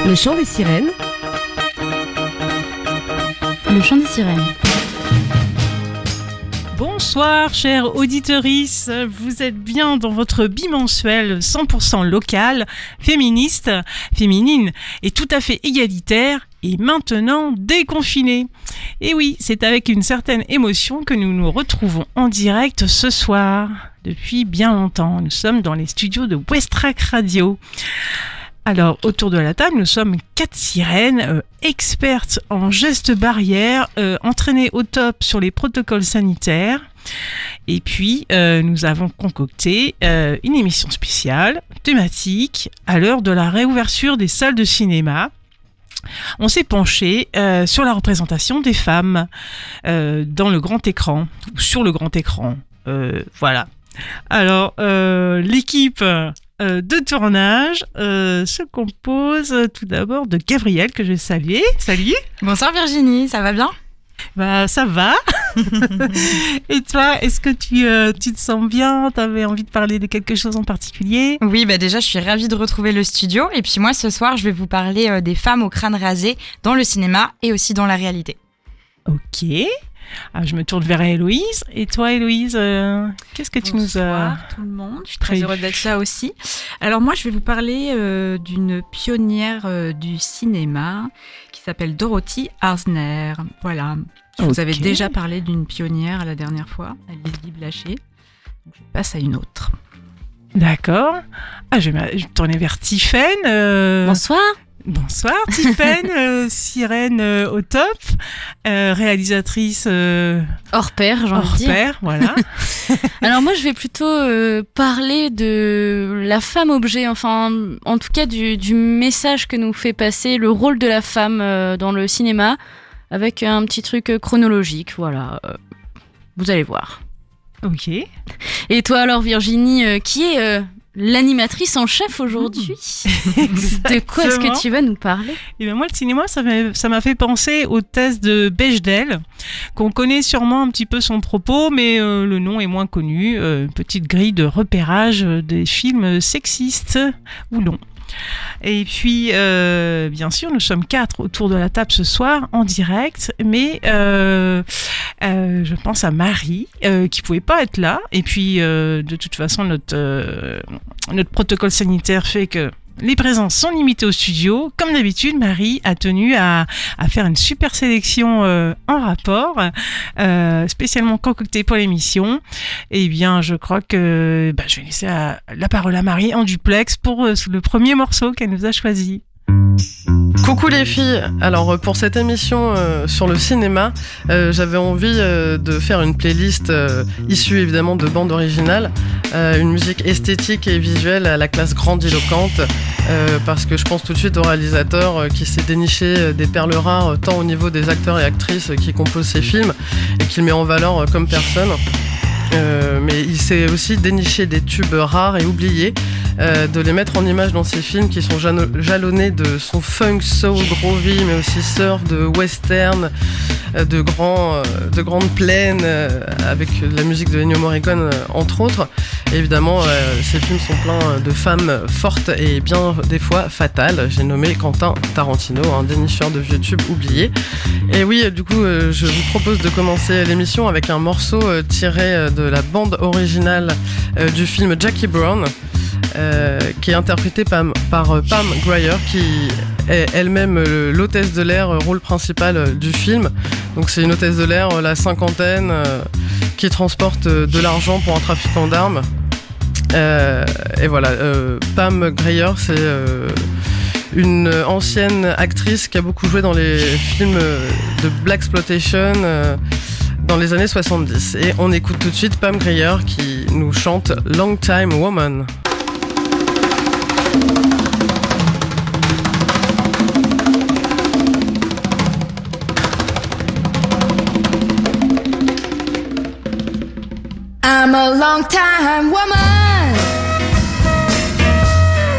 Le chant des sirènes. Le chant des sirènes. Bonsoir chères auditrices, vous êtes bien dans votre bimensuel 100% local, féministe, féminine et tout à fait égalitaire et maintenant déconfiné. Et oui, c'est avec une certaine émotion que nous nous retrouvons en direct ce soir. Depuis bien longtemps, nous sommes dans les studios de Westrack Radio. Alors, autour de la table, nous sommes 4 sirènes, expertes en gestes barrières, entraînées au top sur les protocoles sanitaires. Et puis, nous avons concocté une émission spéciale, thématique, à l'heure de la réouverture des salles de cinéma. On s'est penché sur la représentation des femmes dans le grand écran, ou sur le grand écran. Voilà. Alors, l'équipe de tournage se compose tout d'abord de Gabrielle, que je vais saluer. Salut. Bonsoir Virginie, ça va bien ? Bah, ça va. Et toi, est-ce que tu te sens bien ? Tu avais envie de parler de quelque chose en particulier ? Oui, déjà, je suis ravie de retrouver le studio. Et puis moi, ce soir, je vais vous parler des femmes au crâne rasé dans le cinéma et aussi dans la réalité. Ok. Alors, je me tourne vers Héloïse. Et toi, Héloïse, qu'est-ce que tu nous as... Bonsoir tout le monde, je suis très heureuse d'être là aussi. Alors moi, je vais vous parler d'une pionnière du cinéma qui s'appelle Dorothy Arzner. Voilà, je vous avais déjà parlé d'une pionnière la dernière fois, Alice Blaché. Donc, je passe à une autre. D'accord. Ah, je vais me tourner vers Tiffaine. Bonsoir. Bonsoir Tiffaine, sirène au top, réalisatrice hors pair, j'ai envie de dire. Hors pair, voilà. Alors moi je vais plutôt parler de la femme objet, enfin en tout cas du message que nous fait passer le rôle de la femme dans le cinéma, avec un petit truc chronologique, voilà. Vous allez voir. Ok. Et toi alors Virginie, qui est... l'animatrice en chef aujourd'hui. De quoi est-ce que tu vas nous parler ? Et ben moi, le cinéma, ça m'a fait penser au test de Bechdel, qu'on connaît sûrement un petit peu son propos, mais le nom est moins connu. Petite grille de repérage des films sexistes ou non. Et puis, bien sûr, nous sommes 4 autour de la table ce soir en direct, mais je pense à Marie qui pouvait pas être là. Et puis, de toute façon, notre protocole sanitaire fait que les présences sont limitées au studio. Comme d'habitude, Marie a tenu à faire une super sélection en rapport, spécialement concoctée pour l'émission. Et bien, je crois que je vais laisser la parole à Marie en duplex pour le premier morceau qu'elle nous a choisi. Coucou les filles, alors pour cette émission sur le cinéma, j'avais envie de faire une playlist issue évidemment de bandes originales, une musique esthétique et visuelle à la classe grandiloquente, parce que je pense tout de suite au réalisateur qui s'est déniché des perles rares tant au niveau des acteurs et actrices qui composent ces films et qui le met en valeur comme personne. Mais il s'est aussi déniché des tubes rares et oubliés, de les mettre en image dans ses films qui sont jalonnés de son funk, soul, groovy, mais aussi surf, de western, de grandes plaines, avec la musique de Ennio Morricone entre autres. Et évidemment, ces films sont pleins de femmes fortes et bien des fois fatales. J'ai nommé Quentin Tarantino, un dénicheur de vieux tubes oubliés. Et oui, du coup, je vous propose de commencer l'émission avec un morceau tiré de la bande originale du film Jackie Brown, qui est interprétée par Pam Grier, qui est elle-même l'hôtesse de l'air, rôle principal du film. Donc c'est une hôtesse de l'air, la cinquantaine, qui transporte de l'argent pour un trafiquant d'armes. Et voilà, Pam Grier, c'est une ancienne actrice qui a beaucoup joué dans les films de Blaxploitation dans les années 70. Et on écoute tout de suite Pam Grier qui nous chante Long Time Woman. I'm a long time woman,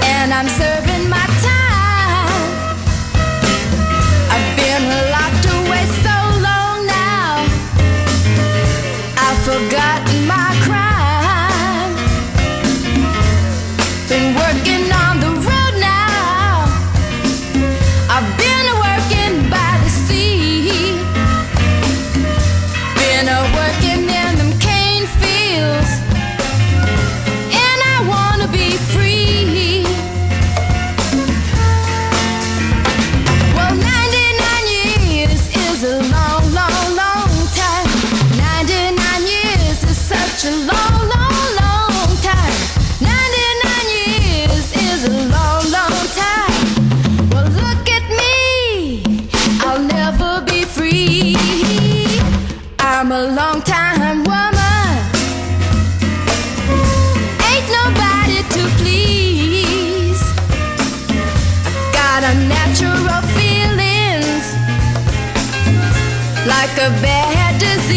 and I'm serving my time. I've been locked away so long now, I've forgotten my crime. Been working on the road now, unnatural feelings like a bad disease.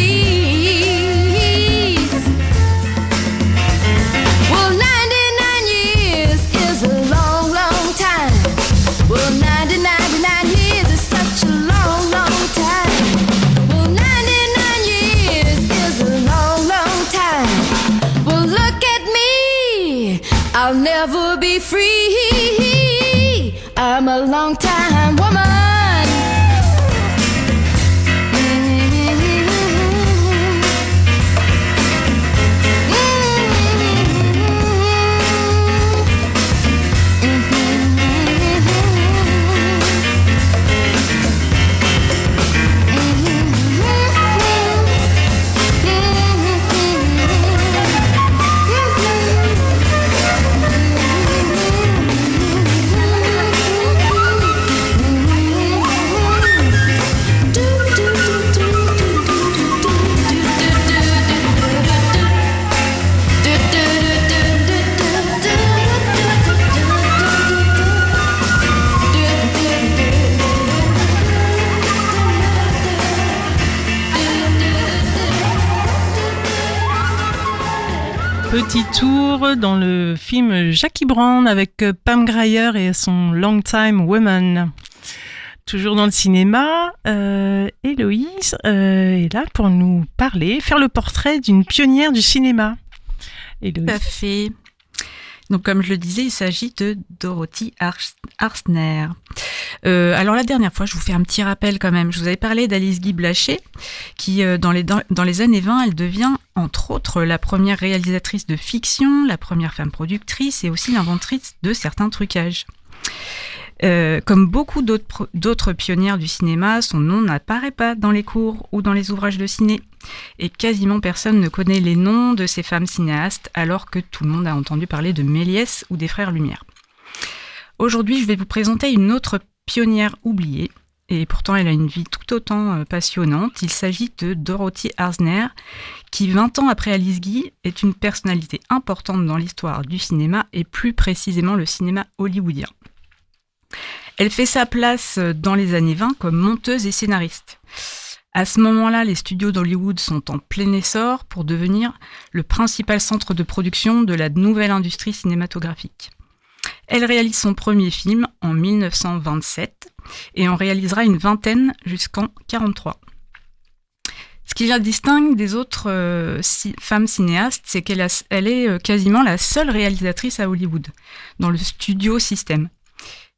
Well, 99 years is a long, long time. Well, 99 years is such a long, long time. Well, 99 years is a long, long time. Well, look at me, I'll never be free. I'm a long time woman. Petit tour dans le film Jackie Brown avec Pam Grier et son Long Time Woman. Toujours dans le cinéma, Héloïse est là pour nous parler, faire le portrait d'une pionnière du cinéma. Héloïse. Tout à fait. Donc, comme je le disais, il s'agit de Dorothy Arzner. Alors, la dernière fois, je vous fais un petit rappel quand même. Je vous avais parlé d'Alice Guy Blaché, qui, dans les années 20, elle devient, entre autres, la première réalisatrice de fiction, la première femme productrice et aussi l'inventrice de certains trucages. Comme beaucoup d'autres pionnières du cinéma, son nom n'apparaît pas dans les cours ou dans les ouvrages de ciné. Et quasiment personne ne connaît les noms de ces femmes cinéastes, alors que tout le monde a entendu parler de Méliès ou des Frères Lumière. Aujourd'hui, je vais vous présenter une autre pionnière oubliée, et pourtant elle a une vie tout autant passionnante. Il s'agit de Dorothy Arzner, qui 20 ans après Alice Guy est une personnalité importante dans l'histoire du cinéma, et plus précisément le cinéma hollywoodien. Elle fait sa place dans les années 20 comme monteuse et scénariste. À ce moment-là, les studios d'Hollywood sont en plein essor pour devenir le principal centre de production de la nouvelle industrie cinématographique. Elle réalise son premier film en 1927 et en réalisera une vingtaine jusqu'en 1943. Ce qui la distingue des autres femmes cinéastes, c'est qu'elle est quasiment la seule réalisatrice à Hollywood, dans le studio système.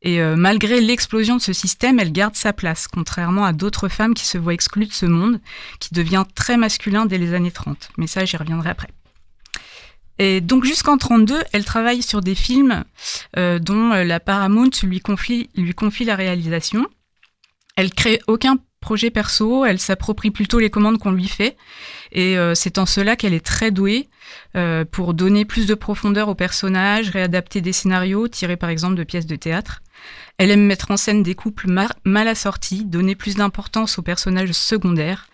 Et malgré l'explosion de ce système, elle garde sa place, contrairement à d'autres femmes qui se voient exclues de ce monde, qui devient très masculin dès les années 30. Mais ça, j'y reviendrai après. Et donc jusqu'en 1932, elle travaille sur des films dont la Paramount lui confie la réalisation. Elle crée aucun projet perso, elle s'approprie plutôt les commandes qu'on lui fait. Et c'est en cela qu'elle est très douée pour donner plus de profondeur aux personnages, réadapter des scénarios tirés par exemple de pièces de théâtre. Elle aime mettre en scène des couples mal assortis, donner plus d'importance aux personnages secondaires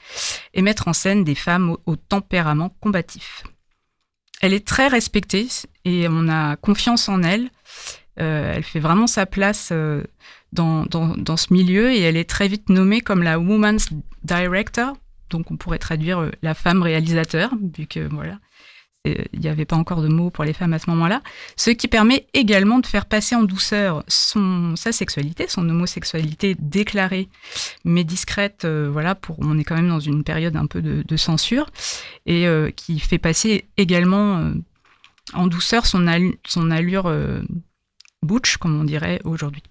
et mettre en scène des femmes au tempérament combatif. Elle est très respectée et on a confiance en elle. Elle fait vraiment sa place dans ce milieu et elle est très vite nommée comme la Woman's Director. Donc on pourrait traduire la femme réalisateur, vu que voilà, il n'y avait pas encore de mots pour les femmes à ce moment-là. Ce qui permet également de faire passer en douceur sa sexualité, son homosexualité déclarée mais discrète. On est quand même dans une période un peu de censure et qui fait passer également en douceur son allure butch, comme on dirait aujourd'hui.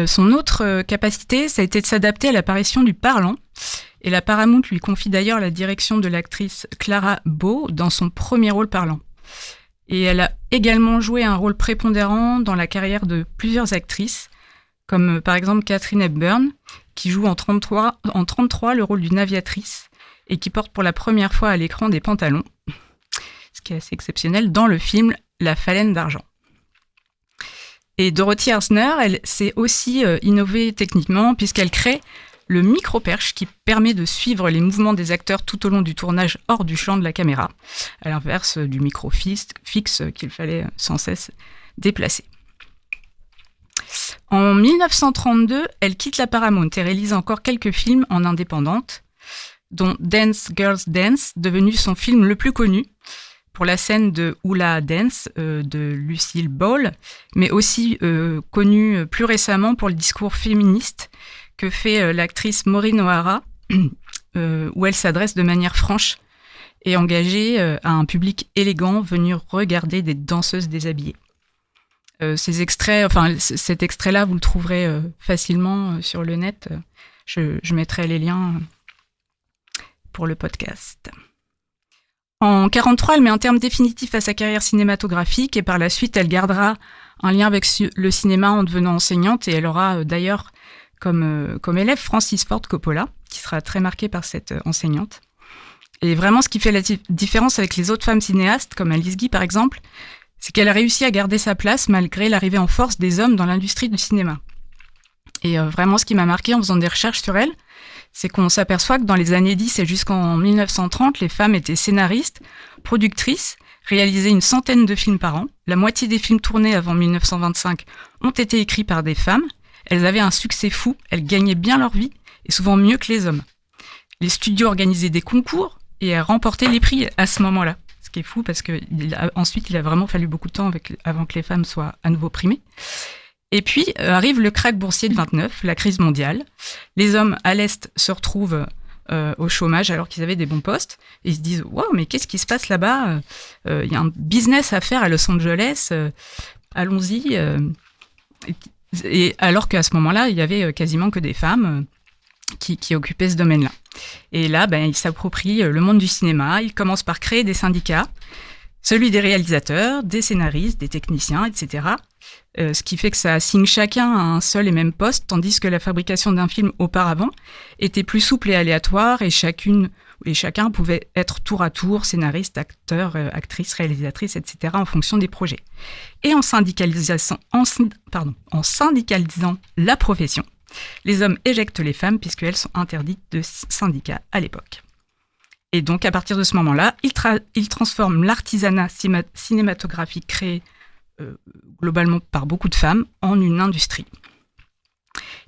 Son autre capacité, ça a été de s'adapter à l'apparition du parlant. Et la Paramount lui confie d'ailleurs la direction de l'actrice Clara Bow dans son premier rôle parlant. Et elle a également joué un rôle prépondérant dans la carrière de plusieurs actrices, comme par exemple Katharine Hepburn, qui joue en 1933 le rôle d'une aviatrice et qui porte pour la première fois à l'écran des pantalons, ce qui est assez exceptionnel, dans le film La Phalène d'argent. Et Dorothy Arzner, elle s'est aussi innovée techniquement puisqu'elle crée le micro-perche qui permet de suivre les mouvements des acteurs tout au long du tournage hors du champ de la caméra, à l'inverse du micro fixe qu'il fallait sans cesse déplacer. En 1932, elle quitte la Paramount et réalise encore quelques films en indépendante, dont Dance Girls Dance, devenu son film le plus connu, pour la scène de Hula Dance de Lucille Ball, mais aussi connu plus récemment pour le discours féministe que fait l'actrice Maureen O'Hara, où elle s'adresse de manière franche et engagée à un public élégant venu regarder des danseuses déshabillées. Cet extrait-là, vous le trouverez facilement sur le net. Je mettrai les liens pour le podcast. En 1943, elle met un terme définitif à sa carrière cinématographique et par la suite, elle gardera un lien avec le cinéma en devenant enseignante et elle aura d'ailleurs comme élève Francis Ford Coppola, qui sera très marqué par cette enseignante. Et vraiment, ce qui fait la différence avec les autres femmes cinéastes, comme Alice Guy par exemple, c'est qu'elle a réussi à garder sa place malgré l'arrivée en force des hommes dans l'industrie du cinéma. Et vraiment, ce qui m'a marqué en faisant des recherches sur elle, c'est qu'on s'aperçoit que dans les années 10 et jusqu'en 1930, les femmes étaient scénaristes, productrices, réalisaient une centaine de films par an. La moitié des films tournés avant 1925 ont été écrits par des femmes. Elles avaient un succès fou, elles gagnaient bien leur vie, et souvent mieux que les hommes. Les studios organisaient des concours et elles remportaient les prix à ce moment-là. Ce qui est fou parce qu'ensuite, il a vraiment fallu beaucoup de temps avant que les femmes soient à nouveau primées. Et puis arrive le krach boursier de 29, la crise mondiale. Les hommes à l'Est se retrouvent au chômage alors qu'ils avaient des bons postes. Et ils se disent « Wow, mais qu'est-ce qui se passe là-bas ? Il y a un business à faire à Los Angeles. Allons-y. » Et alors qu'à ce moment-là, il y avait quasiment que des femmes qui occupaient ce domaine-là. Et là, ils s'approprient le monde du cinéma. Ils commencent par créer des syndicats, celui des réalisateurs, des scénaristes, des techniciens, etc. Ce qui fait que ça assigne chacun à un seul et même poste, tandis que la fabrication d'un film auparavant était plus souple et aléatoire, et chacun pouvait être tour à tour scénariste, acteur, actrice, réalisatrice, etc. en fonction des projets. Et en syndicalisant la profession, les hommes éjectent les femmes puisqu'elles sont interdites de syndicats à l'époque. Et donc, à partir de ce moment-là, ils transforment l'artisanat cinématographique créé globalement par beaucoup de femmes en une industrie.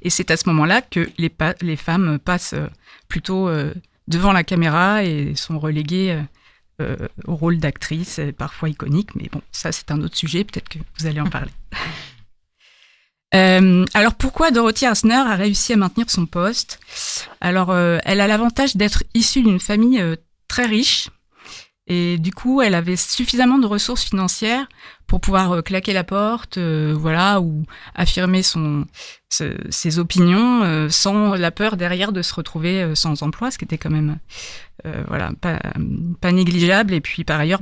Et c'est à ce moment-là que les femmes passent plutôt devant la caméra et sont reléguées au rôle d'actrice, parfois iconique, mais bon, ça c'est un autre sujet, peut-être que vous allez en parler. Alors pourquoi Dorothy Arzner a réussi à maintenir son poste ? Alors elle a l'avantage d'être issue d'une famille très riche et du coup elle avait suffisamment de ressources financières pour pouvoir claquer la porte, ou affirmer ses opinions sans la peur derrière de se retrouver sans emploi, ce qui était quand même pas négligeable. Et puis par ailleurs,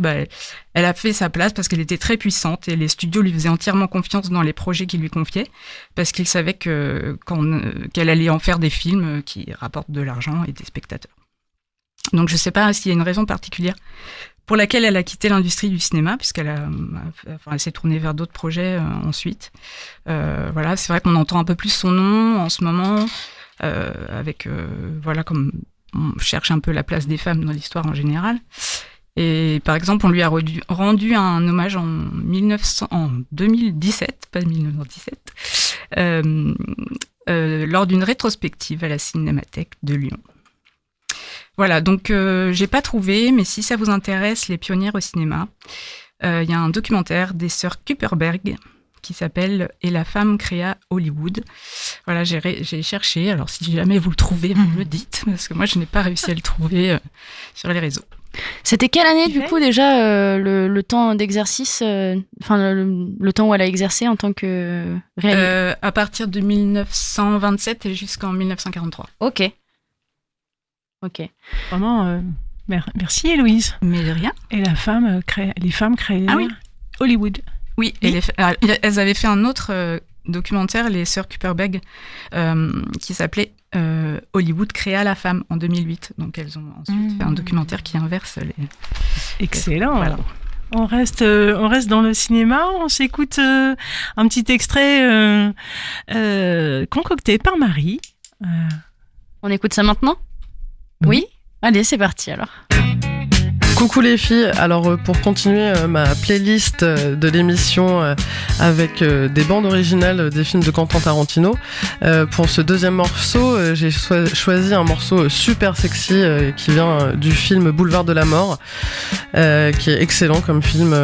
elle a fait sa place parce qu'elle était très puissante et les studios lui faisaient entièrement confiance dans les projets qu'ils lui confiaient parce qu'ils savaient qu'elle allait en faire des films qui rapportent de l'argent et des spectateurs. Donc je ne sais pas s'il y a une raison particulière pour laquelle elle a quitté l'industrie du cinéma, puisqu'elle s'est tournée vers d'autres projets ensuite. C'est vrai qu'on entend un peu plus son nom en ce moment, comme on cherche un peu la place des femmes dans l'histoire en général. Et par exemple, on lui a rendu un hommage en 2017, pas 1917, lors d'une rétrospective à la Cinémathèque de Lyon. Voilà, donc j'ai pas trouvé, mais si ça vous intéresse, les pionnières au cinéma, il y a un documentaire des sœurs Kupperberg qui s'appelle « Et la femme créa Hollywood ». Voilà, j'ai cherché, alors si jamais vous le trouvez, vous me le dites, parce que moi je n'ai pas réussi à le trouver sur les réseaux. C'était quelle année du coup déjà le temps d'exercice, le temps où elle a exercé en tant que réalisatrice ? À partir de 1927 et jusqu'en 1943. Ok. Vraiment, merci Héloïse. Mais de rien. Et les femmes créaient Hollywood. Oui, et elles avaient fait un autre documentaire, les sœurs Kupperberg, qui s'appelait Hollywood créa la femme en 2008. Donc elles ont ensuite fait un documentaire qui inverse les... Excellent. Voilà. On reste dans le cinéma, on s'écoute un petit extrait concocté par Marie. On écoute ça maintenant ? Oui ? Allez, c'est parti alors. Coucou les filles, alors pour continuer ma playlist de l'émission avec des bandes originales des films de Quentin Tarantino, pour ce deuxième morceau, j'ai choisi un morceau super sexy qui vient du film Boulevard de la Mort, qui est excellent comme film,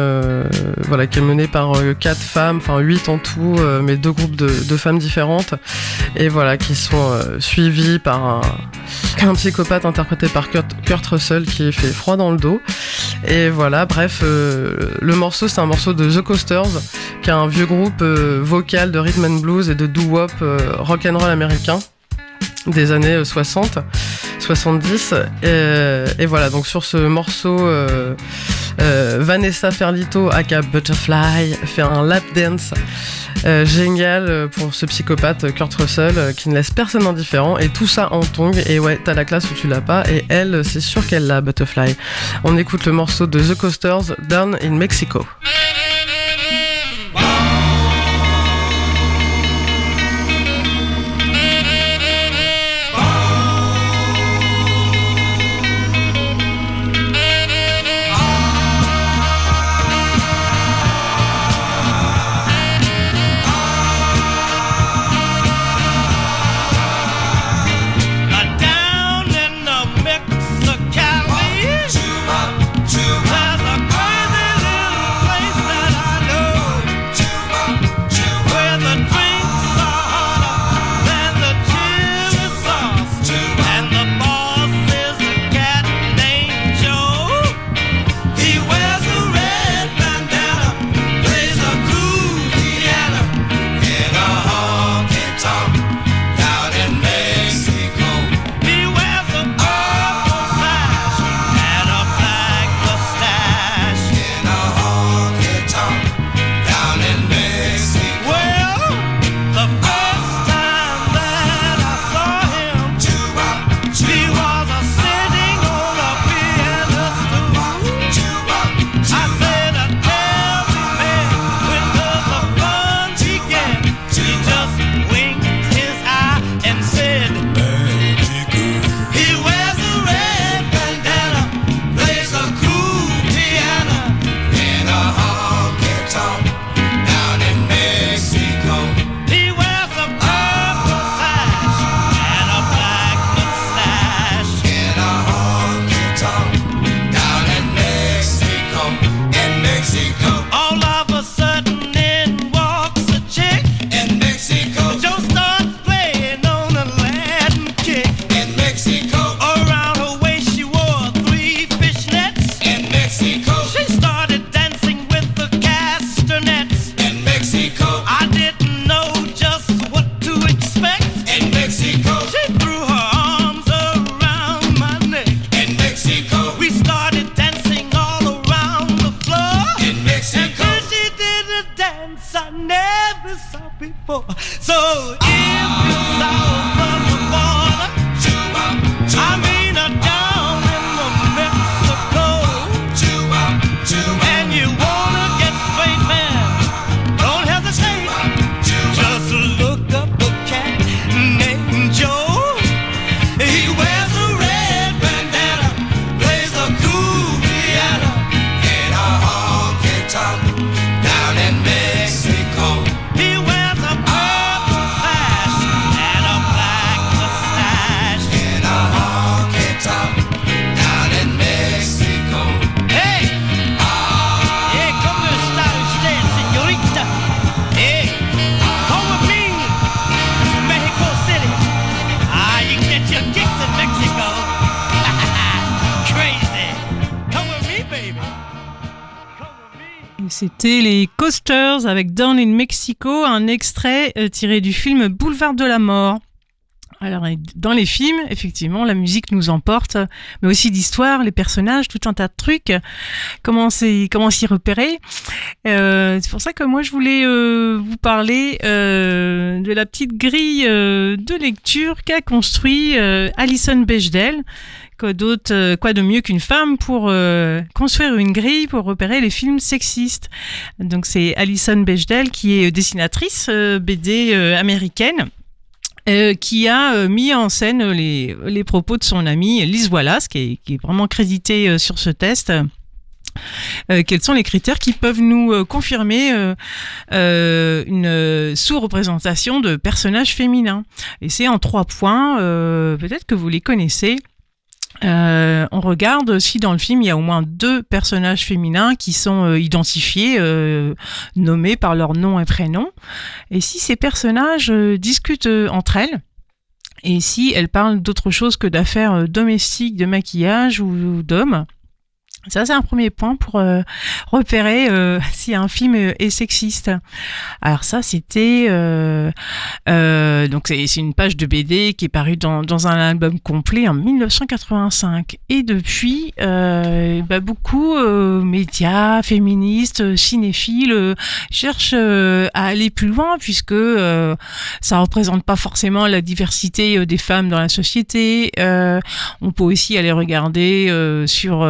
voilà, qui est mené par 4 femmes, enfin 8 en tout, mais 2 groupes de femmes différentes, et voilà, qui sont suivies par un psychopathe interprété par Kurt Russell qui fait froid dans le dos. Et voilà, bref, le morceau, c'est un morceau de The Coasters, qui est un vieux groupe vocal de rhythm and blues et de doo-wop rock'n'roll américain des années 60, 70. Et voilà, donc sur ce morceau, Vanessa Ferlito, aka Butterfly, fait un lap dance génial pour ce psychopathe Kurt Russell qui ne laisse personne indifférent, et tout ça en tongs. Et ouais, t'as la classe où tu l'as pas, et elle, c'est sûr qu'elle l'a, Butterfly. On écoute le morceau de The Coasters, Down in Mexico. C'était les Coasters avec Down in Mexico, un extrait tiré du film Boulevard de la Mort. Alors, dans les films, effectivement, la musique nous emporte, mais aussi l'histoire, les personnages, tout un tas de trucs. Comment s'y repérer. C'est pour ça que moi, je voulais vous parler de la petite grille de lecture qu'a construit Alison Bechdel. Quoi de mieux qu'une femme pour construire une grille pour repérer les films sexistes. Donc c'est Alison Bechdel qui est dessinatrice BD américaine. qui a mis en scène les propos de son amie Lise Wallace, qui est vraiment créditée sur ce test. Quels sont les critères qui peuvent nous confirmer une sous-représentation de personnages féminins? Et c'est en 3 points, peut-être que vous les connaissez. On regarde si dans le film il y a au moins 2 personnages féminins qui sont identifiés, nommés par leur nom et prénom, et si ces personnages discutent entre elles, et si elles parlent d'autre chose que d'affaires domestiques, de maquillage ou d'hommes. Ça, c'est un premier point pour repérer si un film est sexiste. Alors ça, c'était donc c'est une page de BD qui est parue dans un album complet en 1985. Et depuis, beaucoup médias, féministes, cinéphiles cherchent à aller plus loin, puisque ça représente pas forcément la diversité des femmes dans la société. On peut aussi aller regarder sur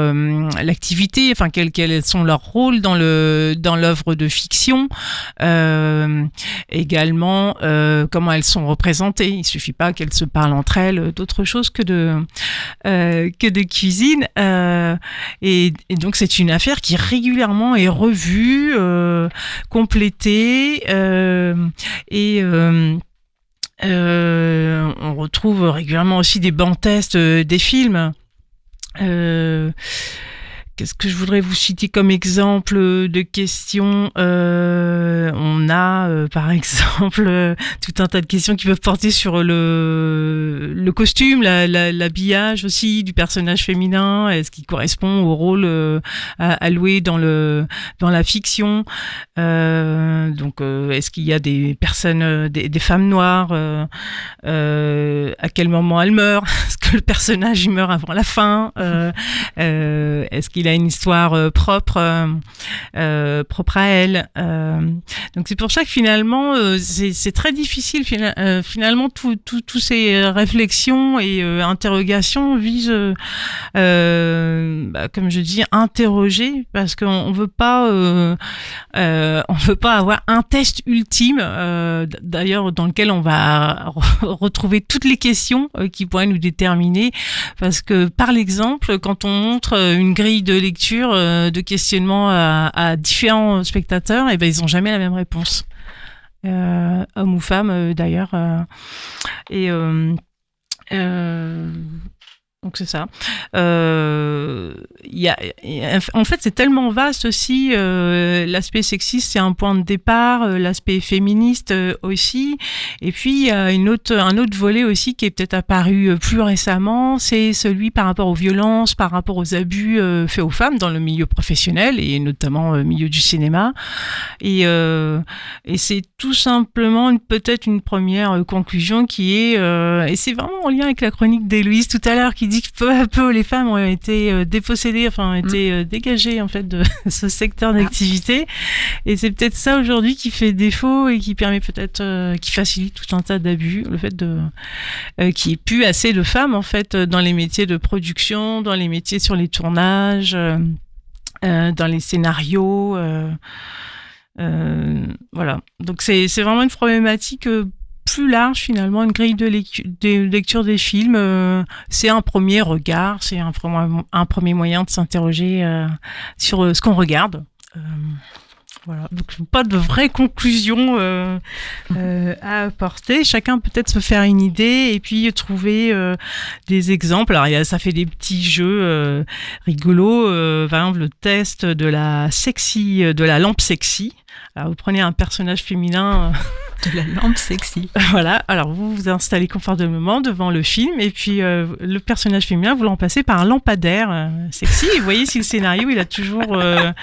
l'activité, enfin quels sont leurs rôles dans l'œuvre de fiction, également comment elles sont représentées. Il suffit pas qu'elles se parlent entre elles d'autre chose que de cuisine, et donc c'est une affaire qui régulièrement est revue, complétée, et on retrouve régulièrement aussi des bancs tests des films. Qu'est-ce que je voudrais vous citer comme exemple de questions? On a, par exemple, tout un tas de questions qui peuvent porter sur le costume, l'habillage aussi du personnage féminin. Est-ce qu'il correspond au rôle alloué dans la fiction? Donc, est-ce qu'il y a des personnes, des femmes noires? À quel moment elles meurent? Est-ce que le personnage il meurt avant la fin? Est-ce qu'il a une histoire propre à elle? Donc c'est pour ça que finalement c'est très difficile. Finalement tous ces réflexions et interrogations visent, comme je dis, interroger, parce qu'on veut pas avoir un test ultime, d'ailleurs dans lequel on va retrouver toutes les questions qui pourraient nous déterminer, parce que par l'exemple, quand on montre une grille de lecture, de questionnement à différents spectateurs, et ben ils ont jamais la même réponse, hommes ou femmes d'ailleurs, et donc c'est ça. En fait, c'est tellement vaste aussi. L'aspect sexiste, c'est un point de départ. L'aspect féministe aussi. Et puis il y a un autre volet aussi qui est peut-être apparu plus récemment. C'est celui par rapport aux violences, par rapport aux abus faits aux femmes dans le milieu professionnel et notamment le milieu du cinéma. Et c'est tout simplement peut-être une première conclusion qui est, et c'est vraiment en lien avec la chronique d'Héloïse tout à l'heure, qui dit que peu à peu les femmes ont été dépossédées, enfin ont été dégagées en fait de ce secteur d'activité, et c'est peut-être ça aujourd'hui qui fait défaut et qui permet peut-être, qui facilite tout un tas d'abus, le fait de qu'il n'y ait plus assez de femmes en fait dans les métiers de production, dans les métiers sur les tournages, dans les scénarios, voilà. Donc c'est vraiment une problématique plus large finalement, une grille de lecture des films. C'est un premier regard, c'est un premier moyen de s'interroger sur ce qu'on regarde. Voilà, donc pas de vraie conclusion à apporter. Chacun peut-être se faire une idée et puis trouver des exemples. Alors ça fait des petits jeux rigolos. Par exemple, le test de la lampe sexy. Alors vous prenez un personnage féminin. De la lampe sexy. Voilà, alors vous vous installez confortablement devant le film et puis le personnage féminin, vous l'emplacez par un lampadaire sexy, et vous voyez si le scénario il a toujours le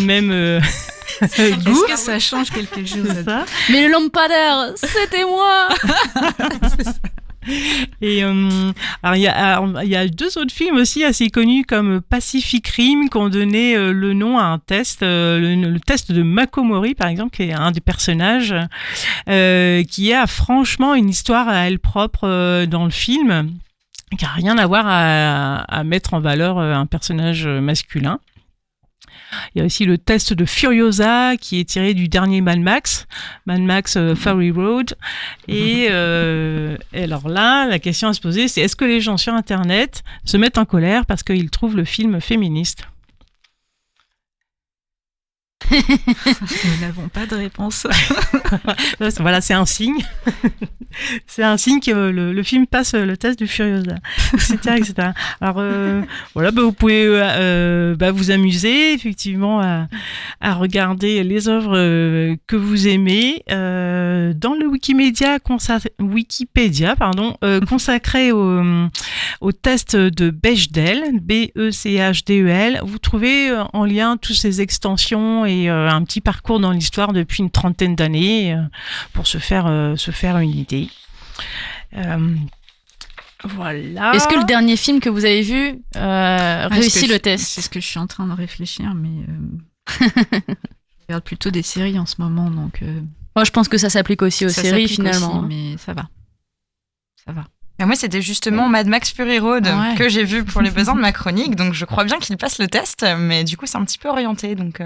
même goût. Est-ce que ça change quelque chose? Ça. Mais le lampadaire, c'était moi. Et alors il y a 2 autres films aussi assez connus comme Pacific Rim qui ont donné le nom à un test, le test de Makomori par exemple, qui est un des personnages, qui a franchement une histoire à elle propre dans le film, qui n'a rien à voir à mettre en valeur un personnage masculin. Il y a aussi le test de Furiosa qui est tiré du dernier Mad Max Fury Road. Et alors là, la question à se poser, c'est est-ce que les gens sur Internet se mettent en colère parce qu'ils trouvent le film féministe ? Nous n'avons pas de réponse. Voilà, c'est un signe. C'est un signe que le film passe le test du Furiosa, etc. Alors, voilà, vous pouvez vous amuser, effectivement, à regarder les œuvres que vous aimez. Dans le Wikipédia consacré au test de Bechdel, B-E-C-H-D-E-L, vous trouvez en lien toutes ces extensions et un petit parcours dans l'histoire depuis une trentaine d'années pour se faire une idée. Voilà. Est-ce que le dernier film que vous avez vu réussit le test ? C'est ce que je suis en train de réfléchir, mais je regarde plutôt des séries en ce moment, donc. Moi, je pense que ça s'applique aussi aux ça séries s'applique finalement. aussi, mais ça va. Mais moi, c'était justement Mad Max Fury Road que j'ai vu pour les besoins de ma chronique, donc je crois bien qu'il passe le test, mais du coup, c'est un petit peu orienté, donc.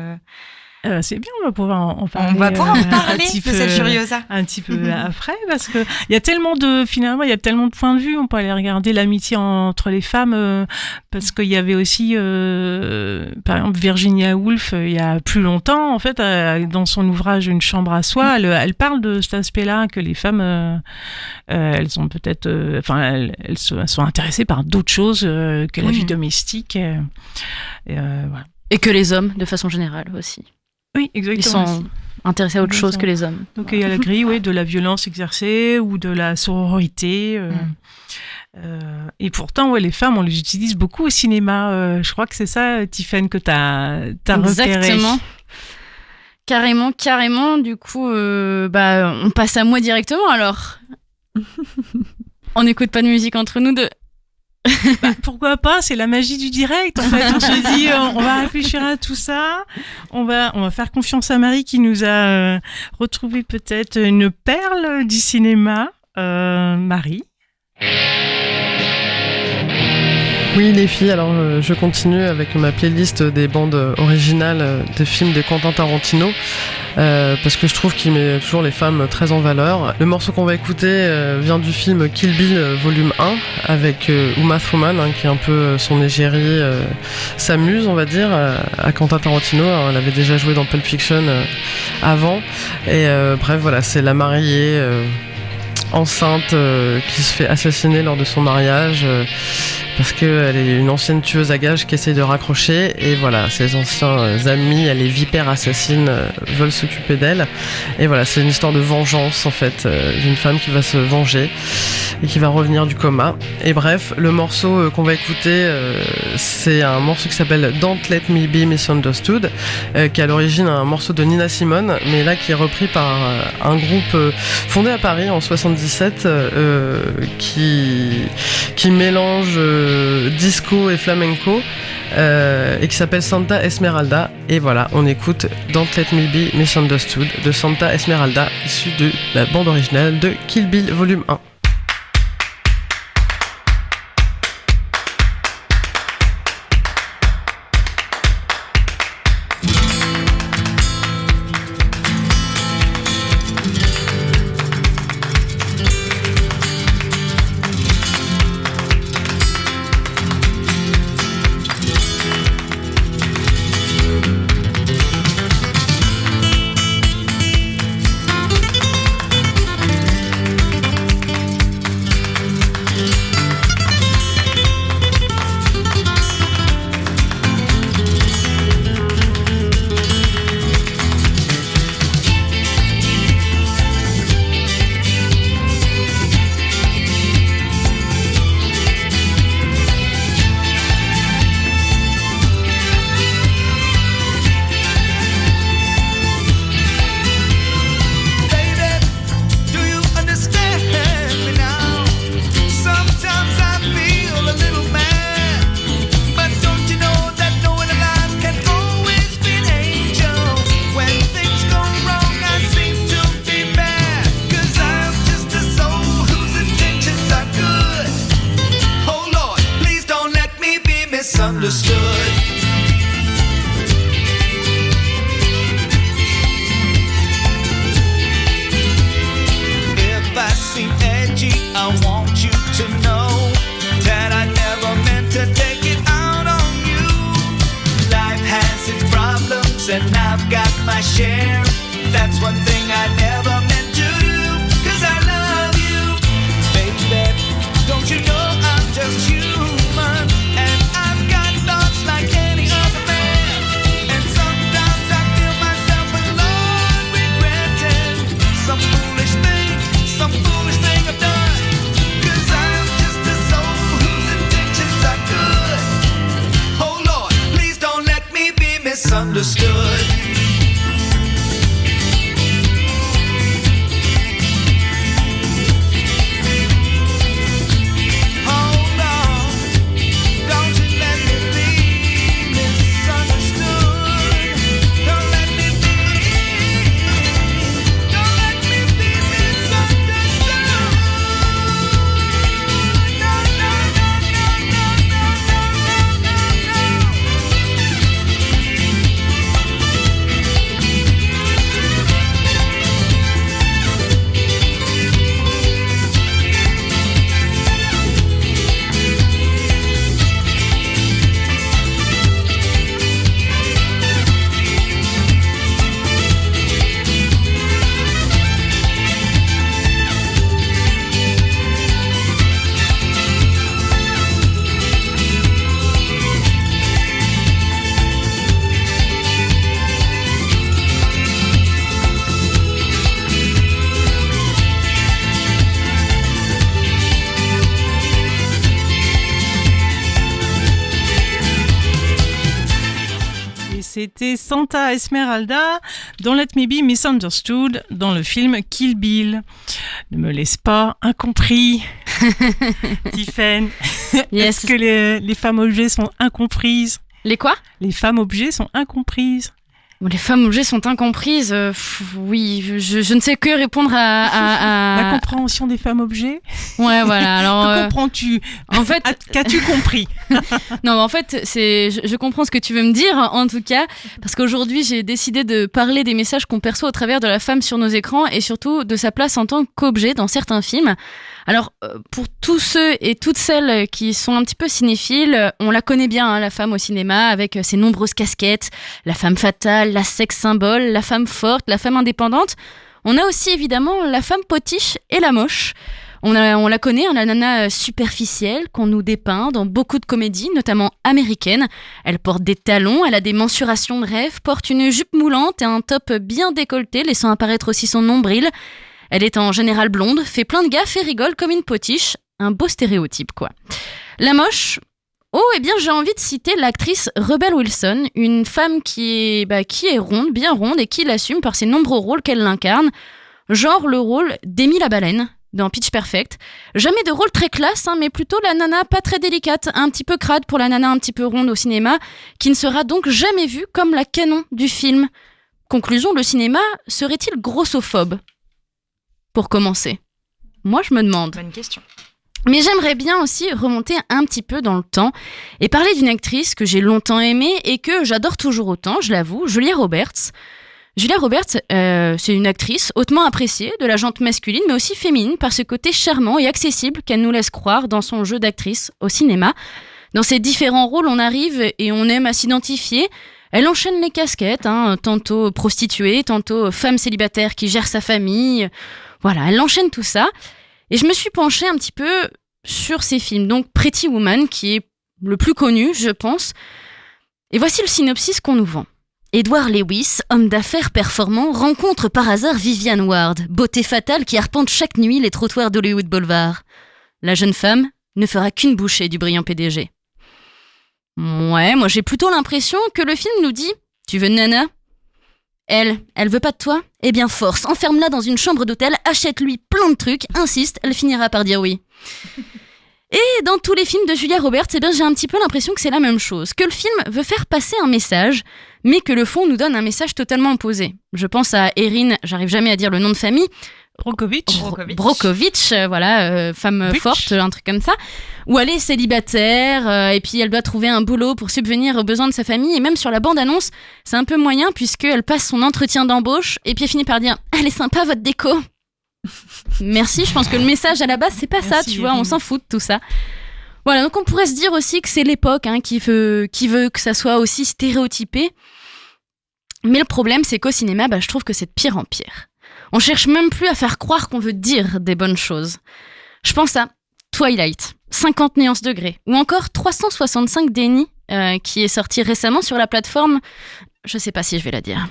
C'est bien, on va pouvoir en parler. On va pouvoir en parler de cette Furiosa. Un petit peu après, parce que il y a tellement de points de vue. On peut aller regarder l'amitié entre les femmes, parce qu'il y avait aussi, par exemple, Virginia Woolf, il y a plus longtemps, en fait, dans son ouvrage Une chambre à soi, elle parle de cet aspect-là, que les femmes, elles sont peut-être, elles sont intéressées par d'autres choses que la vie domestique. Voilà. Et que les hommes, de façon générale aussi. Oui, exactement. Ils sont intéressés à autre chose que les hommes. Donc il y a la grille de la violence exercée ou de la sororité. Et pourtant, les femmes, on les utilise beaucoup au cinéma. Je crois que c'est ça, Tiffany, que t'as repéré. Exactement. Carrément. Du coup, on passe à moi directement alors. On n'écoute pas de musique entre nous deux. Pourquoi pas, c'est la magie du direct en fait. On se dit on va réfléchir à tout ça, on va faire confiance à Marie qui nous a retrouvé peut-être une perle du cinéma. Marie. Oui les filles, alors je continue avec ma playlist des bandes originales des films de Quentin Tarantino, parce que je trouve qu'il met toujours les femmes très en valeur. Le morceau qu'on va écouter vient du film Kill Bill volume 1 avec Uma Thurman, qui est un peu son égérie, s'amuse on va dire à Quentin Tarantino. Alors, elle avait déjà joué dans Pulp Fiction avant, et bref voilà, c'est la mariée enceinte qui se fait assassiner lors de son mariage parce qu'elle est une ancienne tueuse à gages qui essaye de raccrocher, et voilà, ses anciens amis, les vipères assassines, veulent s'occuper d'elle, et voilà, c'est une histoire de vengeance en fait, d'une femme qui va se venger et qui va revenir du coma. Et bref, le morceau qu'on va écouter, c'est un morceau qui s'appelle Don't Let Me Be Misunderstood, qui est à l'origine un morceau de Nina Simone, mais là qui est repris par un groupe fondé à Paris en 77 qui mélange disco et flamenco, et qui s'appelle Santa Esmeralda. Et voilà, on écoute Don't Let Me Be Misunderstood de Santa Esmeralda, issu de la bande originale de Kill Bill volume 1. misunderstood. Hold on, don't you let me be misunderstood. Don't let me be misunderstood. No, no, no, no, no, no, no, no, Et c'était Santa Esmeralda dans Let Me Be Misunderstood dans le film Kill Bill. Ne me laisse pas incompris, Tiffen. Yes. Est-ce que les femmes objets sont incomprises? Les quoi? Les femmes objets sont incomprises. Les femmes objets sont incomprises. Oui, je ne sais que répondre La compréhension des femmes objets. Ouais, voilà. Alors, que comprends-tu? En fait, qu'as-tu compris? Non, mais en fait, je comprends ce que tu veux me dire, en tout cas, parce qu'aujourd'hui, j'ai décidé de parler des messages qu'on perçoit au travers de la femme sur nos écrans et surtout de sa place en tant qu'objet dans certains films. Alors, pour tous ceux et toutes celles qui sont un petit peu cinéphiles, on la connaît bien, hein, la femme au cinéma, avec ses nombreuses casquettes, la femme fatale, la sexe symbole, la femme forte, la femme indépendante. On a aussi évidemment la femme potiche et la moche. On la connaît, hein, la nana superficielle qu'on nous dépeint dans beaucoup de comédies, notamment américaines. Elle porte des talons, elle a des mensurations de rêve, porte une jupe moulante et un top bien décolleté, laissant apparaître aussi son nombril. Elle est en général blonde, fait plein de gaffes et rigole comme une potiche. Un beau stéréotype, quoi. La moche... Oh, eh bien, j'ai envie de citer l'actrice Rebel Wilson, une femme qui est ronde, bien ronde, et qui l'assume par ses nombreux rôles qu'elle incarne. Genre le rôle d'Amy la baleine dans Pitch Perfect. Jamais de rôle très classe, hein, mais plutôt la nana pas très délicate, un petit peu crade pour la nana un petit peu ronde au cinéma, qui ne sera donc jamais vue comme la canon du film. Conclusion, le cinéma serait-il grossophobe? Pour commencer. Moi, je me demande. Bonne question. Mais j'aimerais bien aussi remonter un petit peu dans le temps et parler d'une actrice que j'ai longtemps aimée et que j'adore toujours autant, je l'avoue, Julia Roberts. Julia Roberts, c'est une actrice hautement appréciée de la gente masculine, mais aussi féminine, par ce côté charmant et accessible qu'elle nous laisse croire dans son jeu d'actrice au cinéma. Dans ses différents rôles, on arrive et on aime à s'identifier. Elle enchaîne les casquettes, hein, tantôt prostituée, tantôt femme célibataire qui gère sa famille. Voilà, elle enchaîne tout ça. Et je me suis penchée un petit peu sur ces films. Donc Pretty Woman, qui est le plus connu, je pense. Et voici le synopsis qu'on nous vend. Edward Lewis, homme d'affaires performant, rencontre par hasard Vivian Ward, beauté fatale qui arpente chaque nuit les trottoirs d'Hollywood Boulevard. La jeune femme ne fera qu'une bouchée du brillant PDG. Ouais, moi j'ai plutôt l'impression que le film nous dit « Tu veux une nana ? Elle veut pas de toi ? Eh bien force, enferme-la dans une chambre d'hôtel, achète-lui plein de trucs, insiste, elle finira par dire oui. » Et dans tous les films de Julia Roberts, eh bien, j'ai un petit peu l'impression que c'est la même chose, que le film veut faire passer un message, mais que le fond nous donne un message totalement opposé. Je pense à Erin, j'arrive jamais à dire le nom de famille, Brockovich, voilà, femme forte, un truc comme ça, où elle est célibataire, et puis elle doit trouver un boulot pour subvenir aux besoins de sa famille, et même sur la bande-annonce, c'est un peu moyen, puisqu'elle passe son entretien d'embauche, et puis elle finit par dire « Elle est sympa, votre déco !» Merci, je pense que le message à la base, c'est pas ça, tu vois, on s'en fout de tout ça. Voilà, donc on pourrait se dire aussi que c'est l'époque qui veut que ça soit aussi stéréotypé, mais le problème, c'est qu'au cinéma, je trouve que c'est de pire en pire. On cherche même plus à faire croire qu'on veut dire des bonnes choses. Je pense à Twilight, 50 nuances degrés, ou encore 365 dénis, qui est sorti récemment sur la plateforme... Je sais pas si je vais la dire.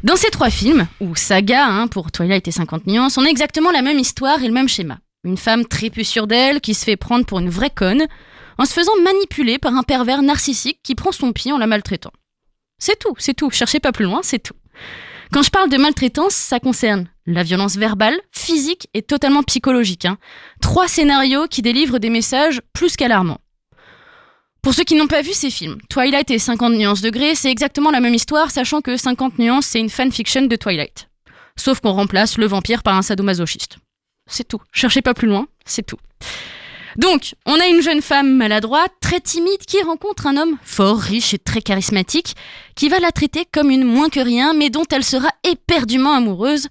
Dans ces trois films, ou saga pour Twilight et 50 nuances, on a exactement la même histoire et le même schéma. Une femme très peu sûre d'elle, qui se fait prendre pour une vraie conne, en se faisant manipuler par un pervers narcissique qui prend son pied en la maltraitant. C'est tout. Cherchez pas plus loin, c'est tout. Quand je parle de maltraitance, ça concerne la violence verbale, physique et totalement psychologique. 3 scénarios qui délivrent des messages plus qu'alarmants. Pour ceux qui n'ont pas vu ces films, Twilight et 50 nuances degrés, c'est exactement la même histoire, sachant que 50 nuances, c'est une fanfiction de Twilight. Sauf qu'on remplace le vampire par un sadomasochiste. C'est tout. Cherchez pas plus loin, c'est tout. Donc, on a une jeune femme maladroite, très timide, qui rencontre un homme fort, riche et très charismatique, qui va la traiter comme une moins que rien, mais dont elle sera éperdument amoureuse.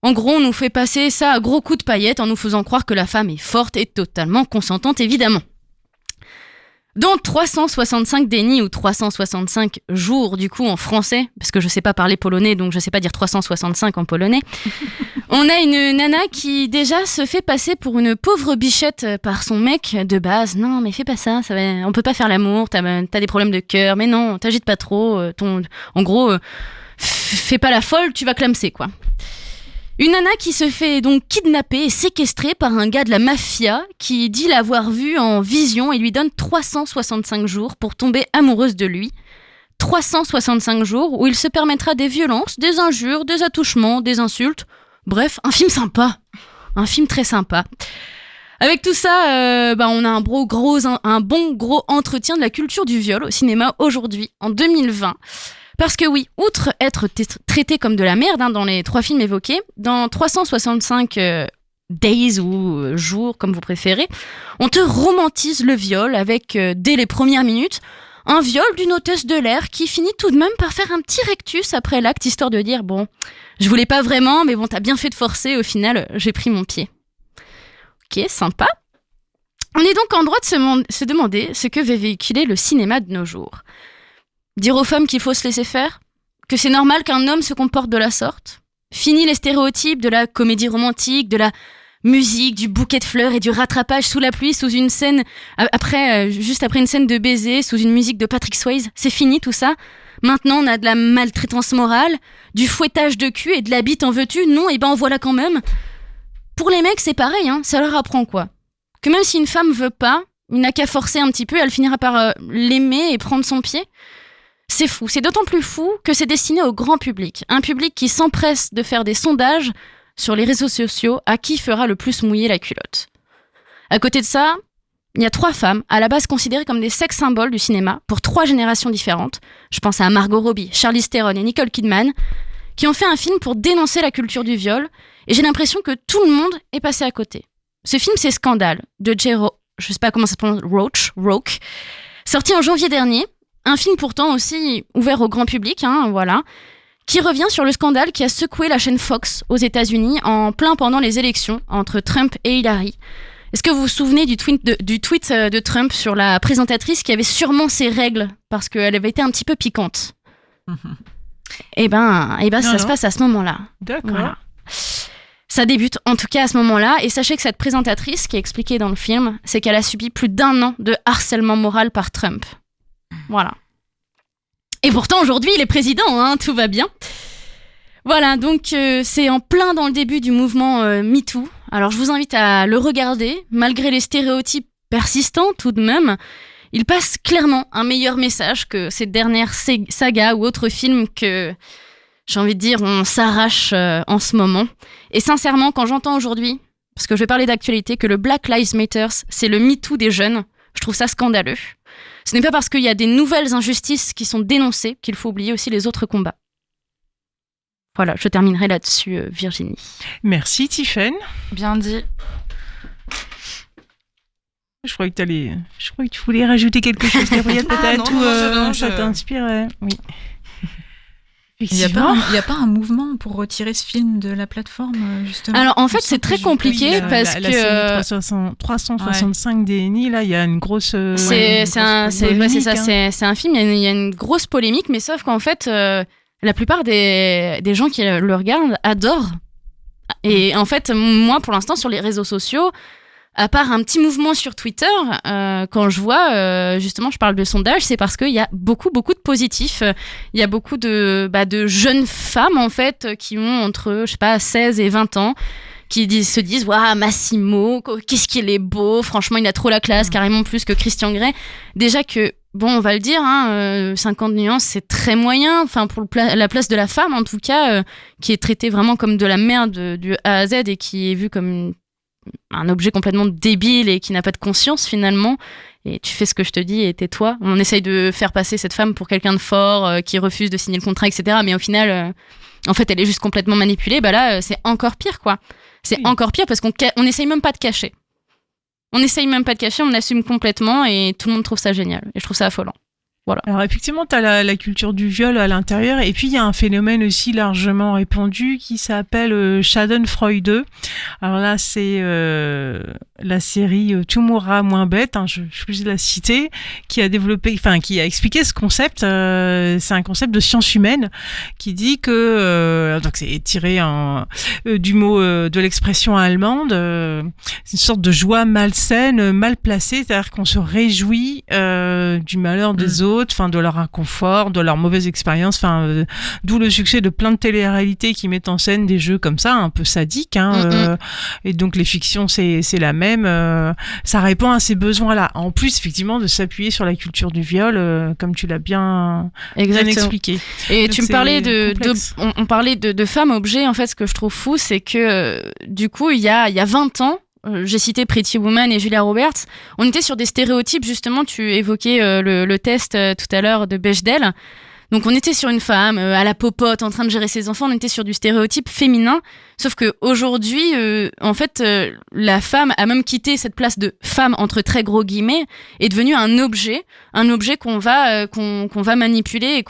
En gros, on nous fait passer ça à gros coups de paillettes en nous faisant croire que la femme est forte et totalement consentante, évidemment. Dans 365 dénis ou 365 jours, du coup, en français, parce que je sais pas parler polonais, donc je sais pas dire 365 en polonais, on a une nana qui déjà se fait passer pour une pauvre bichette par son mec de base. Non, mais fais pas ça, on peut pas faire l'amour, t'as des problèmes de cœur, mais non, t'agites pas trop, en gros, fais pas la folle, tu vas clamser, quoi. Une nana qui se fait donc kidnapper et séquestrer par un gars de la mafia qui dit l'avoir vu en vision et lui donne 365 jours pour tomber amoureuse de lui. 365 jours où il se permettra des violences, des injures, des attouchements, des insultes. Bref, un film sympa. Un film très sympa. Avec tout ça, on a un bon gros entretien de la culture du viol au cinéma aujourd'hui, en 2020. Parce que oui, outre être traité comme de la merde dans les 3 films évoqués, dans 365 days ou jours, comme vous préférez, on te romantise le viol avec, dès les premières minutes, un viol d'une hôtesse de l'air qui finit tout de même par faire un petit rectus après l'acte, histoire de dire « Bon, je voulais pas vraiment, mais bon, t'as bien fait de forcer, au final, j'ai pris mon pied. » Ok, sympa. On est donc en droit de se demander ce que va véhiculer le cinéma de nos jours. Dire aux femmes qu'il faut se laisser faire ? Que c'est normal qu'un homme se comporte de la sorte ? Fini les stéréotypes de la comédie romantique, de la musique, du bouquet de fleurs et du rattrapage sous la pluie, sous une scène, juste après une scène de baiser, sous une musique de Patrick Swayze. C'est fini tout ça ? Maintenant on a de la maltraitance morale, du fouettage de cul et de la bite en veux-tu ? Non, et en voilà quand même. Pour les mecs c'est pareil, ça leur apprend quoi ? Que même si une femme veut pas, il n'a qu'à forcer un petit peu, elle finira par l'aimer et prendre son pied. C'est fou, c'est d'autant plus fou que c'est destiné au grand public. Un public qui s'empresse de faire des sondages sur les réseaux sociaux à qui fera le plus mouiller la culotte. À côté de ça, il y a 3 femmes, à la base considérées comme des sex symboles du cinéma, pour 3 générations différentes. Je pense à Margot Robbie, Charlize Theron et Nicole Kidman, qui ont fait un film pour dénoncer la culture du viol, et j'ai l'impression que tout le monde est passé à côté. Ce film, c'est Scandale, de je sais pas comment ça se prononce, Roach, sorti en janvier dernier. Un film pourtant aussi ouvert au grand public, qui revient sur le scandale qui a secoué la chaîne Fox aux États-Unis en plein pendant les élections entre Trump et Hillary. Est-ce que vous vous souvenez du tweet de Trump sur la présentatrice qui avait sûrement ses règles parce qu'elle avait été un petit peu piquante ? Eh ben, ça se passe à ce moment-là. D'accord. Voilà. Ça débute en tout cas à ce moment-là, et sachez que cette présentatrice, qui est expliquée dans le film, c'est qu'elle a subi plus d'1 an de harcèlement moral par Trump. Voilà. Et pourtant, aujourd'hui, il est président, tout va bien. Voilà, donc c'est en plein dans le début du mouvement MeToo. Alors, je vous invite à le regarder. Malgré les stéréotypes persistants, tout de même, il passe clairement un meilleur message que ces dernières sagas ou autres films que, j'ai envie de dire, on s'arrache en ce moment. Et sincèrement, quand j'entends aujourd'hui, parce que je vais parler d'actualité, que le Black Lives Matter, c'est le MeToo des jeunes, je trouve ça scandaleux. Ce n'est pas parce qu'il y a des nouvelles injustices qui sont dénoncées qu'il faut oublier aussi les autres combats. Voilà, je terminerai là-dessus, Virginie. Merci, Tiffaine. Bien dit. Je croyais que tu voulais rajouter quelque chose, Gabrielle, peut-être, non, ça t'inspire. Oui. Il n'y a pas un mouvement pour retirer ce film de la plateforme, justement. Alors, en fait, c'est très compliqué parce que... La série 365 dénis, là, il y a une grosse... c'est un film, il y a une grosse polémique, mais sauf qu'en fait, la plupart des gens qui le regardent adorent. Et en fait, moi, pour l'instant, sur les réseaux sociaux, à part un petit mouvement sur Twitter, quand je vois, justement, je parle de sondage, c'est parce qu'il y a beaucoup de positifs. Il y a beaucoup de jeunes femmes, en fait, qui ont entre, 16 et 20 ans, qui se disent « Waouh, Massimo, qu'est-ce qu'il est beau, franchement, il a trop la classe, carrément plus que Christian Grey. » Déjà que bon, on va le dire, 50 nuances, c'est très moyen. Enfin, pour la place de la femme, en tout cas, qui est traitée vraiment comme de la merde du A à Z et qui est vue comme un objet complètement débile et qui n'a pas de conscience finalement. Et tu fais ce que je te dis et tais-toi. On essaye de faire passer cette femme pour quelqu'un de fort, qui refuse de signer le contrat, etc. Mais au final, en fait, elle est juste complètement manipulée. Bah là, c'est encore pire, quoi. C'est encore pire parce qu'on essaye même pas de cacher. On l'assume complètement et tout le monde trouve ça génial. Et je trouve ça affolant. Voilà. Alors effectivement, tu as la culture du viol à l'intérieur et puis il y a un phénomène aussi largement répandu qui s'appelle Schadenfreude. Alors là, c'est la série Tu mourras moins bête, je vais la citer, qui a expliqué ce concept. C'est un concept de science humaine qui dit que, donc c'est tiré du mot de l'expression allemande, c'est une sorte de joie malsaine, mal placée, c'est-à-dire qu'on se réjouit du malheur des autres, de leur inconfort, de leur mauvaise expérience, d'où le succès de plein de télé-réalités qui mettent en scène des jeux comme ça, un peu sadiques, et donc les fictions c'est la même, ça répond à ces besoins-là. En plus, effectivement, de s'appuyer sur la culture du viol, comme tu l'as bien expliqué. Et donc, tu me parlais on parlait de femmes objets. En fait, ce que je trouve fou, c'est que du coup, il y a 20 ans, j'ai cité Pretty Woman et Julia Roberts. On était sur des stéréotypes, justement. Tu évoquais le test tout à l'heure de Bechdel. Donc, on était sur une femme à la popote, en train de gérer ses enfants. On était sur du stéréotype féminin. Sauf que aujourd'hui, en fait, la femme a même quitté cette place de femme entre très gros guillemets, est devenue un objet qu'on va manipuler et